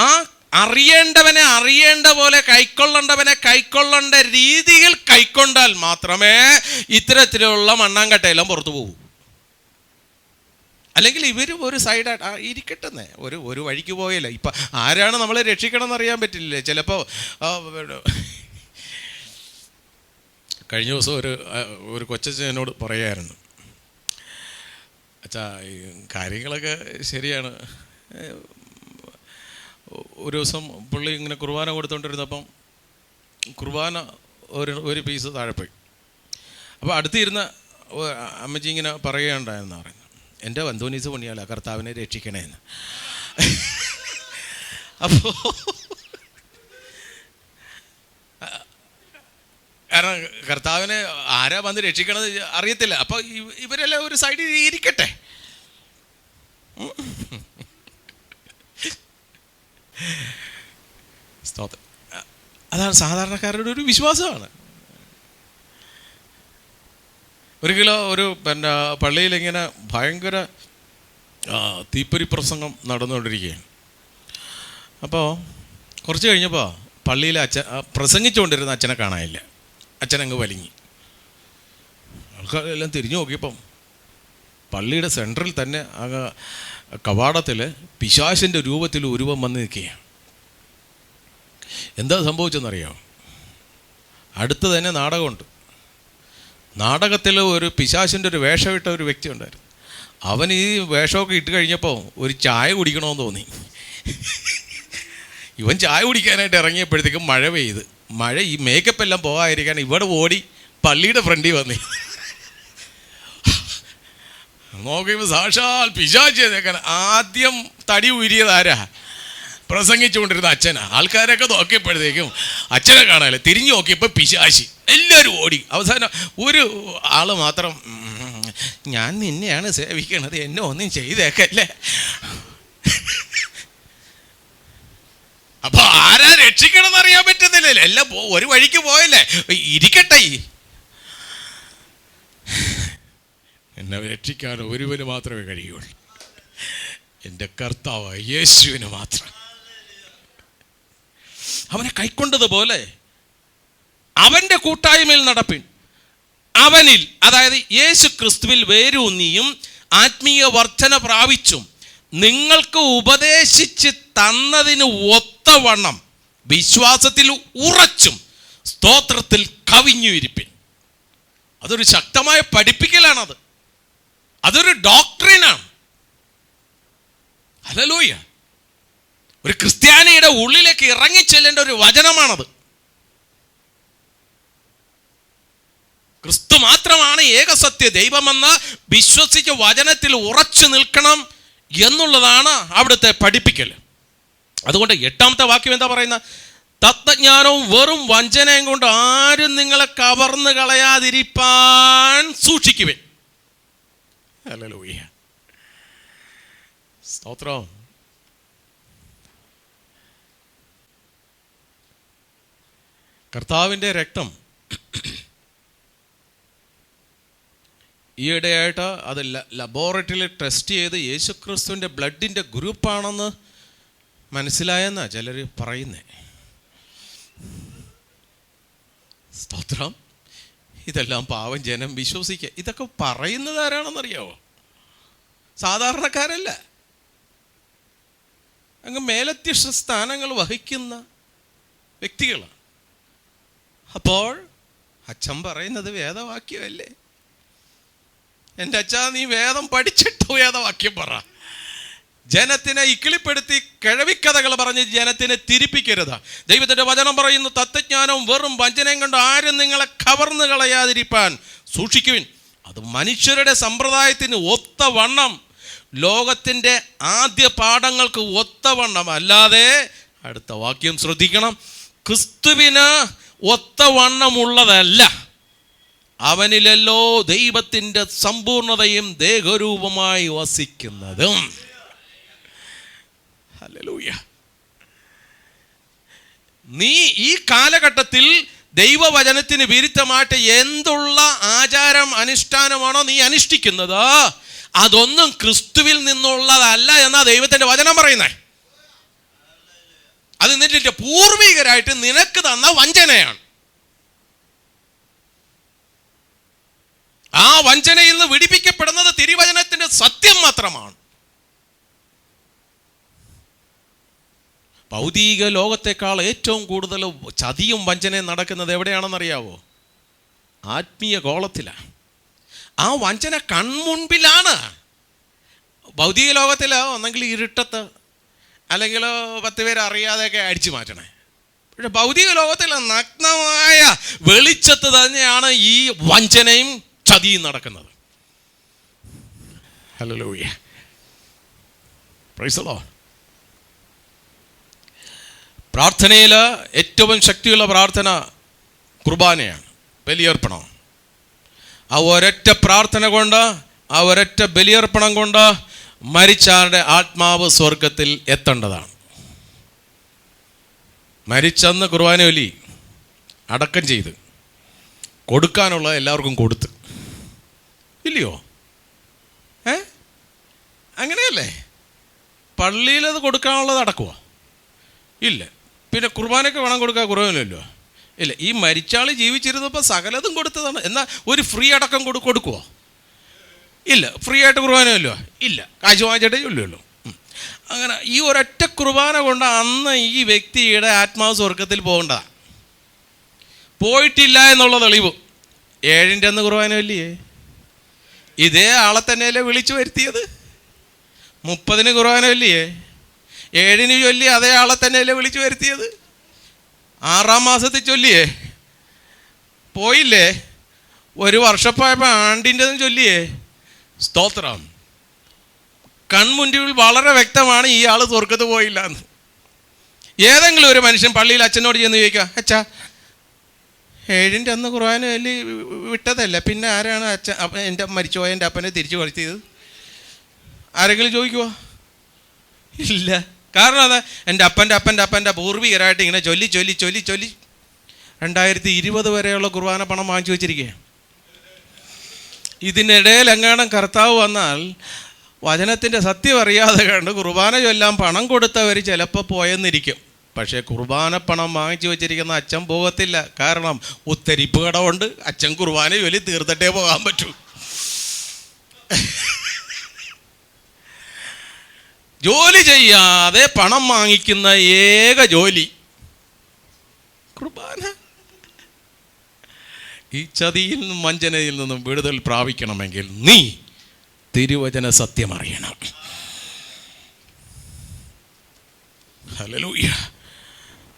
ആ അറിയേണ്ടവനെ അറിയേണ്ട പോലെ കൈക്കൊള്ളേണ്ടവനെ കൈക്കൊള്ളേണ്ട രീതിയിൽ കൈക്കൊണ്ടാൽ മാത്രമേ ഇത്തരത്തിലുള്ള മണ്ണാങ്കട്ടയെല്ലാം പുറത്തു പോകൂ. അല്ലെങ്കിൽ ഇവർ ഒരു സൈഡായിട്ട് ഇരിക്കട്ടെന്നേ, ഒരു വഴിക്ക് പോയല്ല. ഇപ്പം ആരാണ് നമ്മളെ രക്ഷിക്കണം എന്നറിയാൻ പറ്റില്ലേ. ചിലപ്പോൾ കഴിഞ്ഞ ദിവസം ഒരു കൊച്ചനോട് പറയായിരുന്നു, അച്ഛാ ഈ കാര്യങ്ങളൊക്കെ ശരിയാണ്. ഒരു ദിവസം പുള്ളി ഇങ്ങനെ കുർബാന കൊടുത്തുകൊണ്ടിരുന്നപ്പം കുർബാന ഒരു പീസ് താഴെ പോയി. അപ്പോൾ അടുത്തിരുന്ന അമ്മച്ചി ഇങ്ങനെ പറയുകയുണ്ടായെന്ന് പറയുന്നത്, എൻ്റെ അന്തോനീസ് പുണ്യാള കർത്താവിനെ രക്ഷിക്കണേന്ന്. അപ്പോൾ കാരണം കർത്താവിനെ ആരാ വന്ന് രക്ഷിക്കണത് അറിയത്തില്ല. അപ്പോൾ ഇവരെല്ലാം ഒരു സൈഡിൽ ഇരിക്കട്ടെ. സ്തോത്രം. അതാണ് സാധാരണക്കാരുടെ ഒരു വിശ്വാസമാണ്. ഒരു പിന്നെ പള്ളിയിലിങ്ങനെ ഭയങ്കര തീപ്പൊരി പ്രസംഗം നടന്നുകൊണ്ടിരിക്കുകയാണ്. അപ്പോൾ കുറച്ച് കഴിഞ്ഞപ്പോൾ പള്ളിയിലെ പ്രസംഗിച്ചുകൊണ്ടിരുന്ന അച്ഛനെ കാണാനില്ല. അച്ഛനങ്ങ് വലിങ്ങി. ആൾക്കാരെല്ലാം തിരിഞ്ഞു നോക്കിയപ്പം പള്ളിയുടെ സെൻറ്ററിൽ തന്നെ ആ കവാടത്തിൽ പിശാചിൻ്റെ രൂപത്തിൽ ഉരുവം വന്ന് നിൽക്കുകയാണ്. എന്താ സംഭവിച്ചെന്നറിയാമോ? അടുത്ത് തന്നെ നാടകമുണ്ട്. നാടകത്തിൽ ഒരു പിശാചിൻ്റെ ഒരു വേഷമിട്ട ഒരു വ്യക്തി ഉണ്ടായിരുന്നു. അവൻ ഈ വേഷമൊക്കെ ഇട്ട് കഴിഞ്ഞപ്പോൾ ഒരു ചായ കുടിക്കണമെന്ന് തോന്നി. ഇവൻ ചായ കുടിക്കാനായിട്ട് ഇറങ്ങിയപ്പോഴത്തേക്കും മഴ പെയ്ത്. ഈ മേക്കപ്പ് എല്ലാം പോകാതിരിക്കാൻ ഇവിടെ ഓടി പള്ളിയുടെ ഫ്രണ്ടിൽ വന്നേ. നോക്കിയപ്പോൾ സാക്ഷാൽ പിശാച്. ആദ്യം തടി ഉരിയതാരാ? പ്രസംഗിച്ചുകൊണ്ടിരുന്ന അച്ഛനാ. ആൾക്കാരൊക്കെ നോക്കിയപ്പോഴത്തേക്കും അച്ഛനെ കാണാല്ലേ, തിരിഞ്ഞു നോക്കിയപ്പോൾ പിശാചി. എല്ലാവരും ഓടി. അവസാനം ഒരു ആൾ മാത്രം, ഞാൻ നിന്നെയാണ് സേവിക്കണത്, എന്നെ ഒന്നും ചെയ്തേക്കല്ലേ. അപ്പൊ ആരാ രക്ഷിക്കണമെന്ന് അറിയാൻ പറ്റുന്നില്ലല്ലോ, എല്ലാം ഒരു വഴിക്ക് പോയല്ലേ. ഇരിക്കട്ടെ, എന്നെ രക്ഷിക്കാൻ ഒരുവന് മാത്രമേ കഴിയുള്ളൂ, എൻ്റെ കർത്താവ് യേശുവിന് മാത്രം. അവനെ കൈക്കൊണ്ടതുപോലെ അവൻ്റെ കൂട്ടായ്മയിൽ നടപ്പിൻ. അവനിൽ, അതായത് യേശു ക്രിസ്തുവിൽ വേരൂന്നിയും ആത്മീയ വർധന പ്രാപിച്ചും നിങ്ങൾക്ക് ഉപദേശിച്ച് തന്നതിന് ഒത്തവണ്ണം വിശ്വാസത്തിൽ ഉറച്ചും സ്തോത്രത്തിൽ കവിഞ്ഞു ഇരിപ്പിൻ. അതൊരു ശക്തമായ പഠിപ്പിക്കലാണത്. അതൊരു ഡോക്ട്രിനാണ്. ഹല്ലേലൂയ. ഒരു ക്രിസ്ത്യാനിയുടെ ഉള്ളിലേക്ക് ഇറങ്ങിച്ചെല്ലേണ്ട ഒരു വചനമാണത്. ക്രിസ്തു മാത്രമാണ് ഏകസത്യ ദൈവമെന്ന് വിശ്വസിച്ച് വചനത്തിൽ ഉറച്ചു നിൽക്കണം എന്നുള്ളതാണ് അവിടുത്തെ പഠിപ്പിക്കൽ. അതുകൊണ്ട് 8ാമത്തെ വാക്യം എന്താ പറയുന്നത്? തത്വജ്ഞാനവും വെറും വഞ്ചനയും കൊണ്ട് ആരും നിങ്ങളെ കവർന്നു കളയാതിരിപ്പാൻ സൂക്ഷിക്കുവിൻ. ഹല്ലേലൂയ, സ്തോത്രം. കർത്താവിൻ്റെ രക്തം ഈയിടെയായിട്ട് അത് ലബോറട്ടറിയിൽ ടെസ്റ്റ് ചെയ്ത് യേശുക്രിസ്തുവിൻ്റെ ബ്ലഡിൻ്റെ ഗ്രൂപ്പാണെന്ന് മനസ്സിലായെന്നാ ചിലർ പറയുന്നേ. സ്തോത്രം. ഇതെല്ലാം പാവം ജനം വിശ്വസിക്കുക. ഇതൊക്കെ പറയുന്നത് ആരാണെന്നറിയാവോ? സാധാരണക്കാരല്ല, അങ്ങ് മേലധ്യക്ഷ സ്ഥാനങ്ങൾ വഹിക്കുന്ന വ്യക്തികളാണ്. അപ്പോൾ അച്ഛൻ പറയുന്നത് വേദവാക്യമല്ലേ? എൻ്റെ അച്ഛാ, നീ വേദം പഠിച്ചിട്ട് വേദവാക്യം പറ. ജനത്തിനെ ഇക്കിളിപ്പെടുത്തി കിഴവിക്കഥകൾ പറഞ്ഞ് ജനത്തിനെ തിരിപ്പിക്കരുത്. ദൈവത്തിൻ്റെ വചനം പറയുന്നു, തത്വജ്ഞാനവും വെറും വഞ്ചനയും കൊണ്ട് ആരും നിങ്ങളെ കവർന്നു കളയാതിരിപ്പാൻ സൂക്ഷിക്കുവിൻ. അത് മനുഷ്യരുടെ സമ്പ്രദായത്തിന് ഒത്തവണ്ണം, ലോകത്തിൻ്റെ ആദ്യ പാഠങ്ങൾക്ക് ഒത്തവണ്ണം അല്ലാതെ, അടുത്ത വാക്യം ശ്രദ്ധിക്കണം, ക്രിസ്തുവിന് ഒത്തവണ്ണമുള്ളതല്ല. അവനിലല്ലോ ദൈവത്തിൻ്റെ സമ്പൂർണതയും ദേഹരൂപമായി വസിക്കുന്നതും. ഹല്ലേലൂയ. നീ ഈ കാലഘട്ടത്തിൽ ദൈവവചനത്തിന് വിരുദ്ധമായിട്ട് എന്തുള്ള ആചാരം അനുഷ്ഠാനമാണോ നീ അനുഷ്ഠിക്കുന്നത്, അതൊന്നും ക്രിസ്തുവിൽ നിന്നുള്ളതല്ല എന്നാ ദൈവത്തിൻ്റെ വചനം പറയുന്നത്. അത് നിന്റെ പൂർവികരായിട്ട് നിനക്ക് തന്ന വഞ്ചനയാണ്. ആ വഞ്ചനയിൽ നിന്ന് വിടിപ്പിക്കപ്പെടുന്നത് തിരുവചനത്തിന്റെ സത്യം മാത്രമാണ്. ഭൗതിക ലോകത്തെക്കാൾ ഏറ്റവും കൂടുതൽ ചതിയും വഞ്ചനയും നടക്കുന്നത് എവിടെയാണെന്നറിയാവോ? ആത്മീയ ഗോളത്തിലാണ്. ആ വഞ്ചന കൺമുൻപിലാണ്. ഭൗതിക ലോകത്തിൽ ഒന്നെങ്കിൽ ഇരുട്ടത്ത്, അല്ലെങ്കിൽ 10 പേര് അറിയാതെയൊക്കെ അടിച്ചു മാറ്റണേ. പക്ഷെ ഭൗതിക ലോകത്തിൽ നഗ്നമായ വെളിച്ചത്ത് തന്നെയാണ് ഈ വഞ്ചനയും ചതിയും നടക്കുന്നത്. Hallelujah, praise the Lord. പ്രാർത്ഥനയിൽ ഏറ്റവും ശക്തിയുള്ള പ്രാർത്ഥന കുർബാനയാണ്, ബലിയർപ്പണം. ആ ഒരൊറ്റ പ്രാർത്ഥന കൊണ്ട്, ആ ഒരൊറ്റ ബലിയർപ്പണം കൊണ്ട് മരിച്ചവരുടെ ആത്മാവ് സ്വർഗത്തിൽ എത്തേണ്ടതാണ്. മരിച്ചന്ന് കുർബാന ബലി അടക്കം ചെയ്ത് കൊടുക്കാനുള്ള എല്ലാവർക്കും കൊടുത്ത്, ഇല്ലയോ? അങ്ങനെയല്ലേ? പള്ളിയിലത് കൊടുക്കാനുള്ളത് അടക്കുമോ? ഇല്ല. പിന്നെ കുർബാനയ്ക്ക് വേണം കൊടുക്കാൻ, കുറവില്ലല്ലോ. ഇല്ല. ഈ മരിച്ചാൾ ജീവിച്ചിരുന്നപ്പോൾ സകലതും കൊടുത്തതാണ്. എന്നാൽ ഒരു ഫ്രീ അടക്കം കൊടുക്കുമോ? ഇല്ല. ഫ്രീ ആയിട്ട് കുർബാനയല്ലോ? ഇല്ല. കാശ് വാങ്ങിച്ചിട്ടേ ചൊല്ലുമല്ലോ. അങ്ങനെ ഈ ഒരൊറ്റ കുർബാന കൊണ്ട് അന്ന് ഈ വ്യക്തിയുടെ ആത്മാവ് സ്വർഗത്തിൽ പോകേണ്ടതാണ്. പോയിട്ടില്ല എന്നുള്ള തെളിവ് 7ൻ്റെ അന്ന് കുർബാനയല്ലേ? ഇതേ ആളെ തന്നെയല്ലേ വിളിച്ചു വരുത്തിയത്? 30-ന് കുർബാനയല്ലേ? 7-ന് ചൊല്ലി അതേ ആളെ തന്നെയല്ലേ വിളിച്ചു വരുത്തിയത്? 6-ാം മാസത്തിൽ ചൊല്ലിയേ? പോയില്ലേ? ഒരു വർഷപ്പോയപ്പോൾ ആണ്ടിൻ്റെതും ചൊല്ലിയേ? സ്തോത്രം. കൺമുൻപിൽ വളരെ വ്യക്തമാണ് ഈ ആൾ സ്വർഗത്ത് പോയില്ല എന്ന്. ഏതെങ്കിലും ഒരു മനുഷ്യൻ പള്ളിയിൽ അച്ഛനോട് ചെന്ന് ചോദിക്കുക, അച്ഛാ 7ൻ്റെ അന്ന് കുർബാന ചൊല്ലി വിട്ടതല്ല, പിന്നെ ആരാണ് അച്ഛൻ എൻ്റെ മരിച്ചുപോയ എൻ്റെ അപ്പനെ തിരിച്ചു വരുത്തിയത്? ആരെങ്കിലും ചോദിക്കുമോ? ഇല്ല. കാരണം അതാ, എൻ്റെ അപ്പൻ്റെ പൂർവികരായിട്ട് ഇങ്ങനെ ചൊല്ലി 2020 വരെയുള്ള കുർബാന പണം വാങ്ങിച്ചു വെച്ചിരിക്കുക. ഇതിനിടയിൽ എങ്ങാനും കർത്താവ് വന്നാൽ വചനത്തിൻ്റെ സത്യം അറിയാതെ കണ്ട് കുർബാന ചൊല്ലാൻ പണം കൊടുത്തവർ ചിലപ്പോൾ പോയെന്നിരിക്കും. പക്ഷേ കുർബാന പണം വാങ്ങിച്ചു വെച്ചിരിക്കുന്ന അച്ഛൻ പോകത്തില്ല. കാരണം ഉത്തരിപ്പ് കടമുണ്ട്. അച്ഛൻ കുർബാന ചൊല്ലി തീർത്തിട്ടേ പോകാൻ പറ്റൂ. ജോലി ചെയ്യാതെ പണം വാങ്ങിക്കുന്ന ഏക ജോലി കുർബാന. ഈ ചതിയിൽ നിന്നും വഞ്ചനയിൽ നിന്നും വിടുതൽ പ്രാപിക്കണമെങ്കിൽ നീ തിരുവചന സത്യം അറിയണം. ഹല്ലേലൂയ.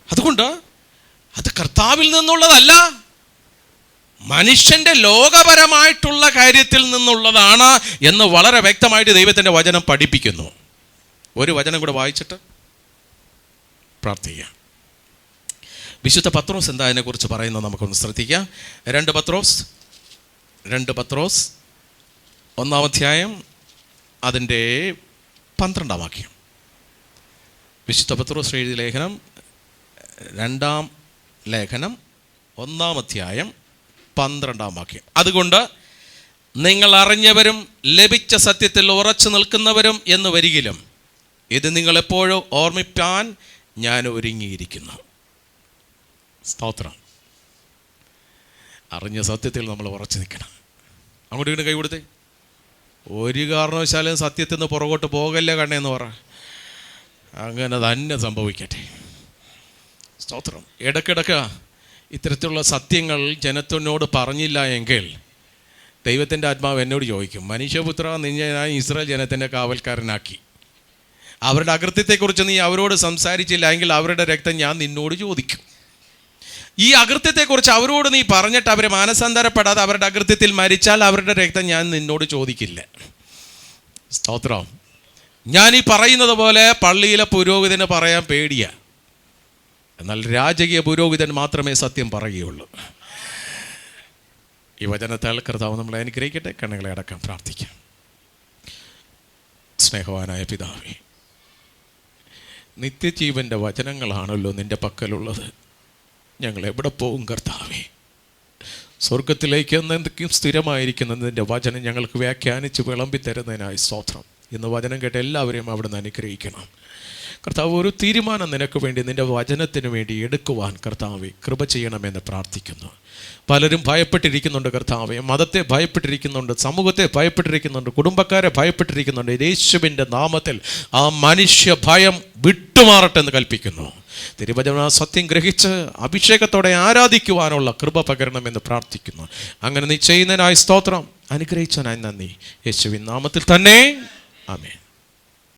അതുകൊണ്ട് അത് കർത്താവിൽ നിന്നുള്ളതല്ല, മനുഷ്യന്റെ ലോകപരമായിട്ടുള്ള കാര്യത്തിൽ നിന്നുള്ളതാണ് എന്ന് വളരെ വ്യക്തമായിട്ട് ദൈവത്തിൻ്റെ വചനം പഠിപ്പിക്കുന്നു. ഒരു വചനം കൂടെ വായിച്ചിട്ട് പ്രാർത്ഥിക്കാം. വിശുദ്ധ പത്രോസ് എന്താ അതിനെക്കുറിച്ച് പറയുന്നത് നമുക്കൊന്ന് ശ്രദ്ധിക്കാം. 2 പത്രോസ് 1-ാം അധ്യായം അതിൻ്റെ 12-ാം വാക്യം. വിശുദ്ധ പത്രോസ് എഴുതിയ ലേഖനം 2-ാം ലേഖനം 1-ാം അധ്യായം 12-ാം വാക്യം. അതുകൊണ്ട് നിങ്ങൾ അറിഞ്ഞവരും ലഭിച്ച സത്യത്തിൽ ഉറച്ചു നിൽക്കുന്നവരും എന്ന് വരികിലും ഇത് നിങ്ങളെപ്പോഴും ഓർമ്മിപ്പാൻ ഞാൻ ഒരുങ്ങിയിരിക്കുന്നു. സ്തോത്രം. അറിഞ്ഞ സത്യത്തിൽ നമ്മൾ ഉറച്ചു നിൽക്കണം. അങ്ങോട്ട് ഇങ്ങനെ കൈ കൊടുത്തേ. ഒരു കാരണവശാലും സത്യത്തിൽ നിന്ന് പുറകോട്ട് പോകല്ലേ കണ്ണേന്ന് പറ. അങ്ങനെ തന്നെ സംഭവിക്കട്ടെ. സ്തോത്രം. ഇടയ്ക്കിടയ്ക്ക് ഇത്തരത്തിലുള്ള സത്യങ്ങൾ ജനത്തിനോട് പറഞ്ഞില്ല എങ്കിൽ ദൈവത്തിൻ്റെ ആത്മാവ് എന്നോട് ചോദിക്കും, മനുഷ്യപുത്ര, നിന്നെ ഞാൻ ഇസ്രായേൽ ജനത്തിൻ്റെ കാവൽക്കാരനാക്കി, അവരുടെ അകൃത്യത്തെക്കുറിച്ച് നീ അവരോട് സംസാരിച്ചില്ല എങ്കിൽ അവരുടെ രക്തം ഞാൻ നിന്നോട് ചോദിക്കും. ഈ അകൃത്യത്തെക്കുറിച്ച് അവരോട് നീ പറഞ്ഞിട്ട് അവരെ മാനസാന്തരപ്പെടാതെ അവരുടെ അകൃത്യത്തിൽ മരിച്ചാൽ അവരുടെ രക്തം ഞാൻ നിന്നോട് ചോദിക്കില്ല. സ്തോത്രം. ഞാൻ ഈ പറയുന്നത് പോലെ പള്ളിയിലെ പുരോഹിതന് പറയാൻ പേടിയാ, എന്നാൽ രാജകീയ പുരോഹിതൻ മാത്രമേ സത്യം പറയുകയുള്ളൂ. ഈ വചനത്താൽ കർത്താവ് നമ്മളെ അനുഗ്രഹിക്കട്ടെ. കണ്ണുകളെ അടക്കം പ്രാർത്ഥിക്കാം. സ്നേഹവാനായ പിതാവേ, നിത്യജീവൻ്റെ വചനങ്ങളാണല്ലോ നിൻ്റെ പക്കലുള്ളത്. ഞങ്ങൾ എവിടെ പോകും കർത്താവേ? സ്വർഗത്തിലേക്ക് എന്തെങ്കിലും സ്ഥിരമായിരിക്കുന്ന നിൻ്റെ വചനം ഞങ്ങൾക്ക് വ്യാഖ്യാനിച്ച് വിളമ്പി തരുന്നതിനായി സ്തോത്രം. ഇന്ന് വചനം കേട്ട് എല്ലാവരെയും അവിടെ നിന്ന് അനുഗ്രഹിക്കണം കർത്താവ്. ഒരു തീരുമാനം നിനക്ക് വേണ്ടി, നിൻ്റെ വചനത്തിന് വേണ്ടി എടുക്കുവാൻ കർത്താവേ കൃപ ചെയ്യണമെന്ന് പ്രാർത്ഥിക്കുന്നു. പലരും ഭയപ്പെട്ടിരിക്കുന്നുണ്ട് കർത്താവേ, മതത്തെ ഭയപ്പെട്ടിരിക്കുന്നുണ്ട്, സമൂഹത്തെ ഭയപ്പെട്ടിരിക്കുന്നുണ്ട്, കുടുംബക്കാരെ ഭയപ്പെട്ടിരിക്കുന്നുണ്ട്. യേശുവിൻ്റെ നാമത്തിൽ ആ മനുഷ്യ ഭയം വിട്ടുമാറട്ടെ എന്ന് കൽപ്പിക്കുന്നു. തിരുവചന സത്യം ഗ്രഹിച്ച് അഭിഷേകത്തോടെ ആരാധിക്കുവാനുള്ള കൃപ പകരണമെന്ന് പ്രാർത്ഥിക്കുന്നു. അങ്ങനെ നീ ചെയ്യുന്നതിനായി സ്തോത്രം. അനുഗ്രഹിച്ചതിനായി നന്ദി. യേശുവിൻ നാമത്തിൽ തന്നെ ആമേൻ.